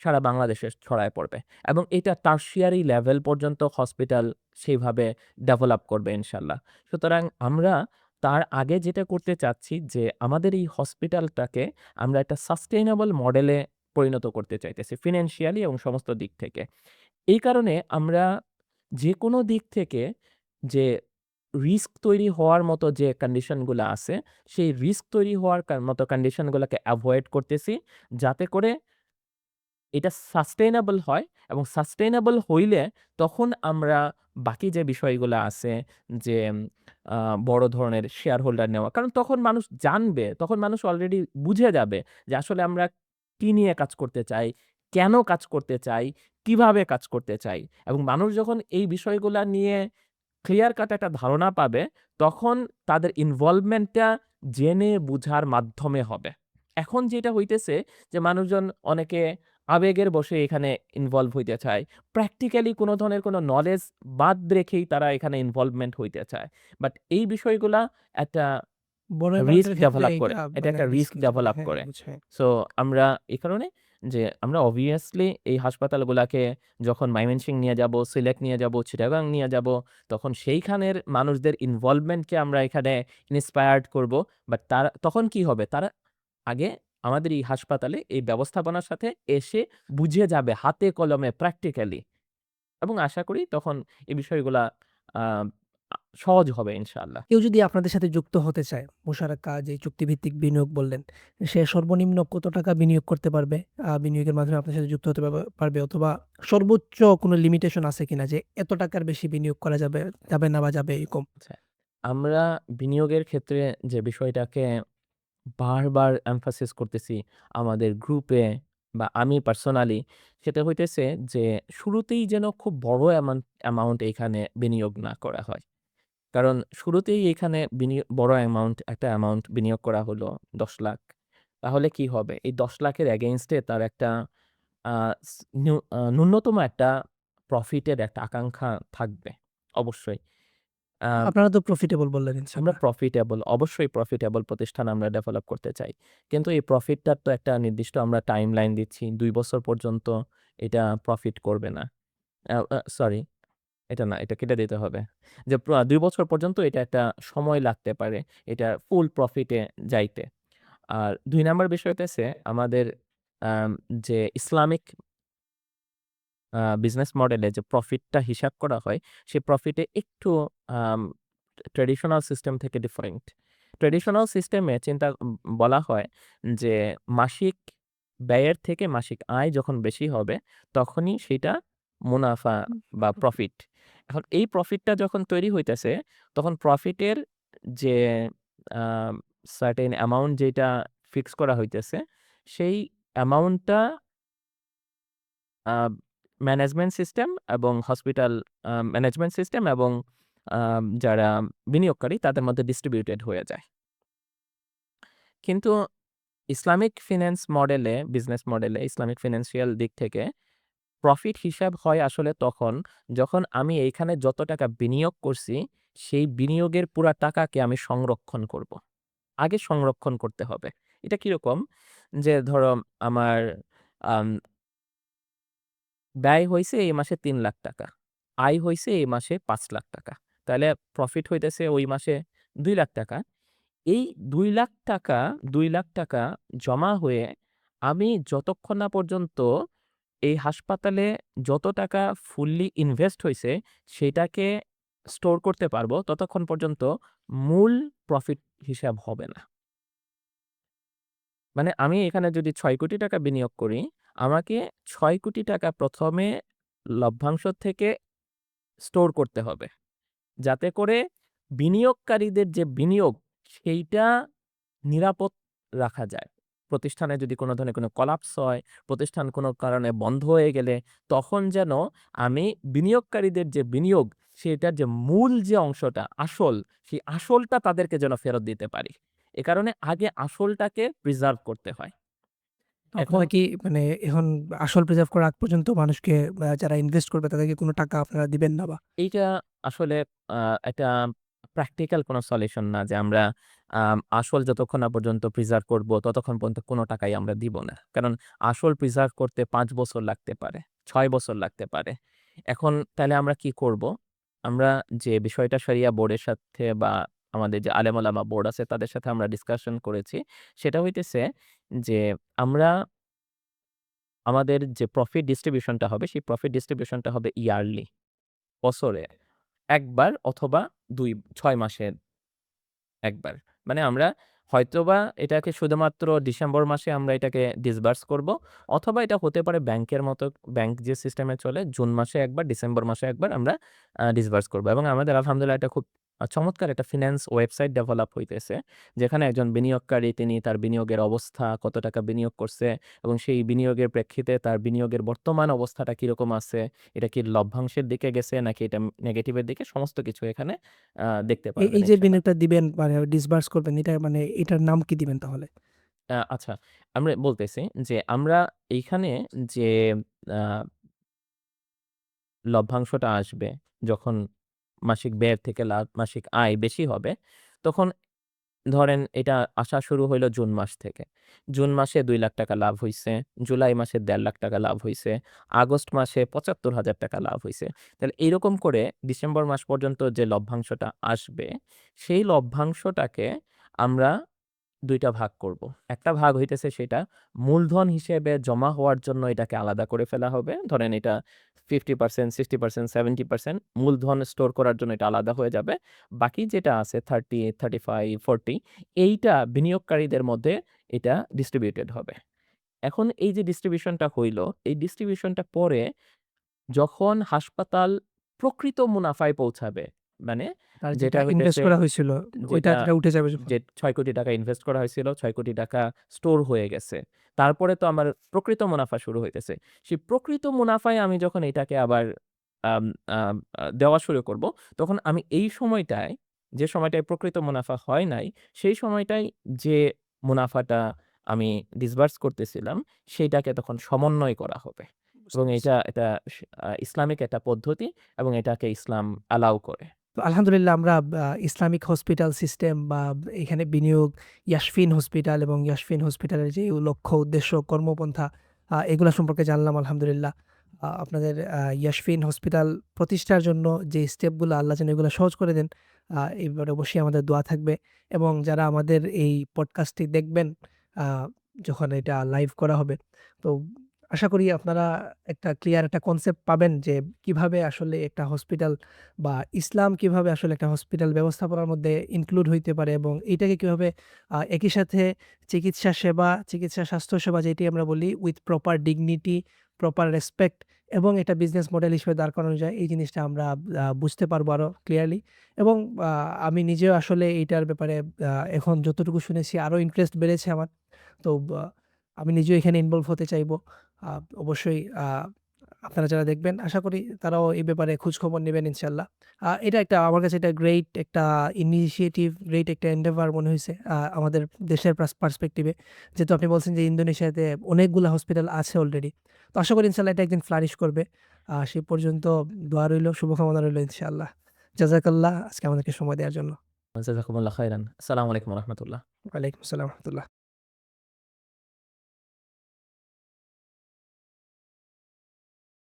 সারা বাংলাদেশে ছড়ায় পড়বে এবং এটা টারশিয়ারি লেভেল পর্যন্ত হসপিটাল সেইভাবে ডেভেলপ করবে ইনশাল্লাহ। সুতরাং আমরা তার আগে যেটা করতে চাচ্ছি যে আমাদের এই হসপিটালটাকে আমরা একটা সাস্টেইনেবল মডেলে পরিণত করতে চাইতেছি ফিন্যান্সিয়ালি এবং সমস্ত দিক থেকে। এই কারণে আমরা যেকোনো দিক থেকে যে রিস্ক তৈরি হওয়ার মতো যে কন্ডিশনগুলা আছে, সেই রিস্ক তৈরি হওয়ার মতো কন্ডিশনগুলোকে এভয়েড করতেছি, যাতে করে এটা সাস্টেইনেবল হয় এবং সাস্টেইনেবল হইলে তখন আমরা বাকি যে বিষয়গুলা আছে যে আ বড় ধরনের শেয়ার হোল্ডার নেওয়া। কারণ তখন মানুষ জানবে, তখন মানুষ অলরেডি বুঝে যাবে যে আসলে আমরা কি নিয়ে কাজ করতে চাই, কেন কাজ করতে চাই, কিভাবে কাজ করতে চাই এবং মানুষ যখন এই বিষয়গুলা নিয়ে ক্লিয়ার কাট একটা ধারণা পাবে, তখন তাদের ইনভলভমেন্টটা জেনে বুঝার মাধ্যমে হবে। এখন যেটা হইতেছে যে মানুষজন অনেকে আবেগের বশে এখানে ইনভলভ হইতে চায়। প্র্যাকটিক্যালি কোনো ধরনের কোনো নলেজ বাদ রেখেই তারা এখানে ইনভলভমেন্ট হইতে চায়। বাট এই বিষয়গুলা একটা বড় রিস্ক অ্যামাউন্টের ক্ষেত্রে ডেভেলপ করে। এটা এটা মানে একটা রিস্ক রিস্কি চলে। ডেভেলপ হ্যাঁ, করে। বুঝছি। সো আমরা এই কারণে যে আমরা obviously এই হাসপাতালগুলাকে যখন ময়মনসিংহ নিয়ে যাবো, সিলেট নিয়ে যাবো, চিটাগাং নিয়ে যাবো, তখন সেইখানের মানুষদের ইনভলভমেন্টকে আমরা এখানে ইন্সপায়ার্ড করব। বাট তারা তখন কি হবে? তারা আগে আমাদের এই হাসপাতালে এই ব্যবস্থাপনার সাথে এসে বুঝে যাবে হাতে কলমে প্র্যাকটিক্যালি এবং আশা করি তখন এই বিষয়গুলা আ আ সহজ হবে ইনশাআল্লাহ। কেউ যদি আপনাদের সাথে যুক্ত হতে চায়, মুশারাকা যে চুক্তিভিত্তিক বিনিয়োগ বললেন, সে সর্বনিম্ন কত টাকা বিনিয়োগ করতে পারবে? বিনিয়োগের মাধ্যমে আপনার সাথে যুক্ত হতে পারবে অথবা সর্বোচ্চ কোনো লিমিটেশন আছে কিনা যে এত টাকার বেশি বিনিয়োগ করা যাবে, যাবে না বা যাবে এরকম? আচ্ছা, আমরা বিনিয়োগের ক্ষেত্রে যে বিষয়টাকে বারবার এমফাসিস করতেছি আমাদের গ্রুপে বা আমি পার্সোনালি, সেটা হইতেছে যে শুরুতেই যেন খুব বড় অ্যামাউন্ট এখানে বিনিয়োগ না করা হয়। কারণ শুরুতেই এখানে বড় একটা অ্যামাউন্ট বিনিয়োগ করা হলো ১০,০০,০০০। তাহলে কি হবে? এই ১০,০০,০০০ এর এগেইনস্ট এ তার একটা আ স নু আ ন্যূনতম একটা প্রফিটের একটা আকাঙ্খা থাকবে অবশ্যই। আ আপনারা তো প্রফিটেবল বললেন আমরা ইনশাআল্লাহ। অবশ্যই প্রফিটেবল প্রতিষ্ঠান আমরা ডেভেলপ করতে চাই। কিন্তু এই প্রফিটটার তো একটা নির্দিষ্ট আমরা টাইমলাইন দিচ্ছি। ২ বছর পর্যন্ত এটা প্রফিট করবে না। আ আ সরি, এটা না, এটা কেটে দিতে হবে। যে ২ বছর পর্যন্ত এটা একটা সময় লাগতে পারে এটা ফুল প্রফিটে যাইতে। আর ২ নাম্বার বিষয় হইতেছে আমাদের আম যে ইসলামিক বিজনেস মডেলে যে প্রফিটটা হিসাব করা হয়, সে প্রফিটে একটু আম ট্র্যাডিশনাল সিস্টেম থেকে ডিফারেন্ট। ট্র্যাডিশনাল সিস্টেমে বলা হয় যে মাসিক ব্যয়ের থেকে মাসিক আয় যখন বেশি হবে, তখনই সেটা মুনাফা বা প্রফিট। এখন এই প্রফিটটা যখন তৈরি হইতেছে, তখন প্রফিটের যে আ সার্টেন অ্যামাউন্ট যেটা ফিক্স করা হইতেছে, সেই অ্যামাউন্টটা আ ম্যানেজমেন্ট সিস্টেম এবং হসপিটাল ম্যানেজমেন্ট সিস্টেম এবং যারা বিনিয়োগকারী তাদের মধ্যে ডিস্ট্রিবিউটেড হয়ে যায়। কিন্তু ইসলামিক ফিন্যান্স মডেলে, বিজনেস মডেলে, ইসলামিক ফিন্যান্সিয়াল দিক থেকে প্রফিট হিসাব হয় আসলে তখন, যখন আমি এইখানে যত টাকা বিনিয়োগ করছি, সেই বিনিয়োগের পুরা টাকাকে আমি সংরক্ষণ করব। আগে সংরক্ষণ করতে হবে। এটা কিরকম? যে ধরো আমার আম ব্যয় হইছে এই মাসে ৳৩,০০,০০০, আয় হইছে এই মাসে ৳৫,০০,০০০। তাইলে প্রফিট হইতেছে ওই মাসে ৳২,০০,০০০। এই ৳২,০০,০০০ জমা হয়ে আমি যতক্ষণ না পর্যন্ত এই হাসপাতালে যত টাকা ফুললি ইনভেস্ট হইছে সেটাকে স্টোর করতে পারবো, ততক্ষণ পর্যন্ত মূল প্রফিট হিসাব হবে না। মানে আমি এখানে যদি ৳৬,০০,০০,০০০ বিনিয়োগ করি, আমাকে ৳৬,০০,০০,০০০ ১ম এ লভ্যাংশ থেকে স্টোর করতে হবে। যাতে করে বিনিয়োগকারীদের যে বিনিয়োগ, সেইটা নিরাপদ রাখা যায়। প্রতিষ্ঠানে যদি কোন ধরনের কোন কলাপস হয়, প্রতিষ্ঠান কোন কারণে বন্ধ হয়ে গেলে, তখন যেন আমি বিনিয়োগকারীদের যে বিনিয়োগ, সেটার যে মূল যে অংশটা, আসল, সেই আসলটা তাদেরকে যেন ফেরত দিতে পারি। এ কারণে আগে আসলটাকে প্রিজার্ভ করতে হয়। তো এখন আপনারা কি মানে এখন আসল প্রিজার্ভ করার আগ পর্যন্ত মানুষকে যারা ইনভেস্ট করবে তাদেরকে কোনো টাকা আপনারা দিবেন না বা? এইটা আসলে একটা প্র্যাকটিক্যাল কোনো সলিউশন না যে আমরা আসল যতক্ষণ না পর্যন্ত প্রিজার্ভ করব ততক্ষণ পর্যন্ত কোনো টাকাই আমরা দিব না। কারণ আসল প্রিজার্ভ করতে ৫ বছর লাগতে পারে, ৬ বছর লাগতে পারে। এখন তাইলে আমরা কি করব? আমরা যে বিষয়টা শরিয়া বোর্ডের সাথে বা আমাদের যে আলেম ওলামা বোর্ড আছে তাদের সাথে আমরা ডিসকাশন করেছি। সেটা হইতেছে যে আমরা আমাদের যে প্রফিট ডিস্ট্রিবিউশনটা হবে সেই প্রফিট ডিস্ট্রিবিউশনটা হবে ইয়ারলি, বছরে ১ বার অথবা ৬ মাসে ১ বার। মানে আমরা হয়তোবা এটাকে শুধুমাত্র ডিসেম্বর মাসে আমরা এটাকে ডিসবার্স করব। অথবা এটা হতে পারে ব্যাংকের মতো, ব্যাংক যে সিস্টেমে চলে জুন মাসে ১ বার, ডিসেম্বর মাসে ১ বার আমরা ডিসবার্স করব। এবং আমাদের আলহামদুলিল্লাহ এটা খুব চমৎকার একটা ফিন্যান্স ওয়েবসাইট ডেভেলপ হইতেছে। যেখানে একজন বিনিয়োগকারী তিনি তার বিনিয়োগের অবস্থা, কত টাকা বিনিয়োগ করছে এবং সেই বিনিয়োগের প্রেক্ষিতে তার বিনিয়োগের বর্তমান অবস্থাটা কিরকম আছে, এটা কি লভ্যাংশের দিকে গেছে নাকি এটা নেগেটিভের দিকে, সমস্ত কিছু এখানে দেখতে পারবেন এই যে ইনশাআল্লাহ। বিনিয়োগটা দিবেন মানে ডিসবার্স করবেন এটা মানে এটার নাম কি দিবেন তাহলে? আচ্ছা, আমরা বলতেছি যে আমরা এইখানে যে আ লভ্যাংশটা আসবে যখন মাসিক ব্যয়ের থেকে মাসিক আয় বেশি হবে, তখন ধরেন এটা আসা শুরু হইল জুন মাস থেকে। জুন মাসে ৳২,০০,০০০ লাভ হইছে, জুলাই মাসে ৳১.৫ লাখ লাভ হইছে, আগস্ট মাসে ৳৭৫,০০০ লাভ হইছে। তাহলে এইরকম করে ডিসেম্বর মাস পর্যন্ত যে লভ্যাংশটা আসবে, সেই লভ্যাংশটাকে আমরা ২ টা ভাগ করব। একটা ভাগ হইতেছে সেটা মূলধন হিসেবে জমা হওয়ার জন্য এটাকে আলাদা করে ফেলা হবে। ধরেন এটা 50%, 60%, 70% মূলধন স্টোর করার জন্য এটা আলাদা হয়ে যাবে। বাকি যেটা আছে 30, 35, 40 এইটা বিনিয়োগকারীদের মধ্যে এটা ডিস্ট্রিবিউটেড হবে। এখন এই যে ডিস্ট্রিবিউশনটা হইল, এই ডিস্ট্রিবিউশনটা পরে যখন হাসপাতাল প্রকৃত মুনাফায় পৌঁছাবে, মানে আর যেটা যেটা ইনভেস্ট হইতেছে করা হইছিল ওইটা যেটা যেটা উঠে যাবে যখন। যে ৳৬,০০,০০,০০০ ইনভেস্ট করা হয়েছিল, ৳৬,০০,০০,০০০ স্টোর হয়ে গেছে। তারপরে তো আমার প্রকৃত মুনাফা শুরু হইতেছে। সেই প্রকৃত মুনাফায় আমি যখন এটাকে আবার আম আম দেওয়া শুরু করব, তখন আমি এই সময়টায়, যে সময়টায় প্রকৃত মুনাফা হয় নাই, সেই সময়টায় যে মুনাফাটা আমি ডিসবার্স করতেছিলাম, সেইটাকে তখন সমন্বয় করা হবে। বুঝতে এবং পারছি। এটা ইসলামিক একটা পদ্ধতি এবং এটাকে ইসলাম অ্যালাও করে। তো আলহামদুলিল্লাহ আমরা ইসলামিক হসপিটাল সিস্টেম বা এখানে বিনিয়োগ, ইয়াসফিন হসপিটাল এবং ইয়াসফিন হসপিটালের যে লক্ষ্য, উদ্দেশ্য, কর্মপন্থা এগুলা সম্পর্কে জানলাম আলহামদুলিল্লাহ। আপনাদের ইয়াসফিন হসপিটাল প্রতিষ্ঠার জন্য যে স্টেপগুলো আল্লাহ যেন এগুলো সহজ করে দেন। এই ব্যাপারে অবশ্যই আমাদের দোয়া থাকবে এবং যারা আমাদের এই পডকাস্টটি দেখবেন আ যখন এটা লাইভ করা হবে, তো আশা করি আপনারা একটা ক্লিয়ার একটা কনসেপ্ট পাবেন যে কিভাবে আসলে একটা হসপিটাল বা ইসলাম কিভাবে আসলে একটা হসপিটাল ব্যবস্থাপনার মধ্যে ইনক্লুড হইতে পারে এবং এইটাকে কিভাবে একই সাথে চিকিৎসা সেবা, চিকিৎসা স্বাস্থ্যসেবা যেটি আমরা বলি with proper dignity, proper respect এবং এটা বিজনেস মডেল হিসেবে দাঁড় করানো যায় এই জিনিসটা আমরা বুঝতে পারবো আরো ক্লিয়ারলি এবং আ আমি নিজেও আসলে এইটার ব্যাপারে এখন যতটুকু শুনেছি আরো ইন্টারেস্ট বেড়েছে আমার। তো আমি নিজেও এখানে ইনভলভ হতে চাইবো। আ অবশ্যই আপনারা যারা দেখবেন আশা করি তারাও এই ব্যাপারে খোঁজখবর নিবেন ইনশাআল্লাহ। এটা একটা আমার কাছে এটা গ্রেট একটা ইনিশিয়েটিভ, গ্রেট একটা এন্ডেভার মনে হইছে আমাদের দেশের পার্সপেক্টিভে। যেহেতু আপনি বলছেন যে ইন্দোনেশিয়াতে অনেকগুলা হসপিটাল আছে অলরেডি। তো আশা করি ইনশাআল্লাহ এটা একদিন ফ্লারিশ করবে। সেই পর্যন্ত দোয়া রইলো, শুভকামনা রইলো ইনশাআল্লাহ। জাযাকাল্লাহ আজকে আমাদেরকে সময় দেওয়ার জন্য। জাযাকুমুল্লাহ খাইরান। আসসালামু আলাইকুম ওয়া রাহমাতুল্লাহ। ওয়ালাইকুম আসসালাম ওয়া রাহমাতুল্লাহ।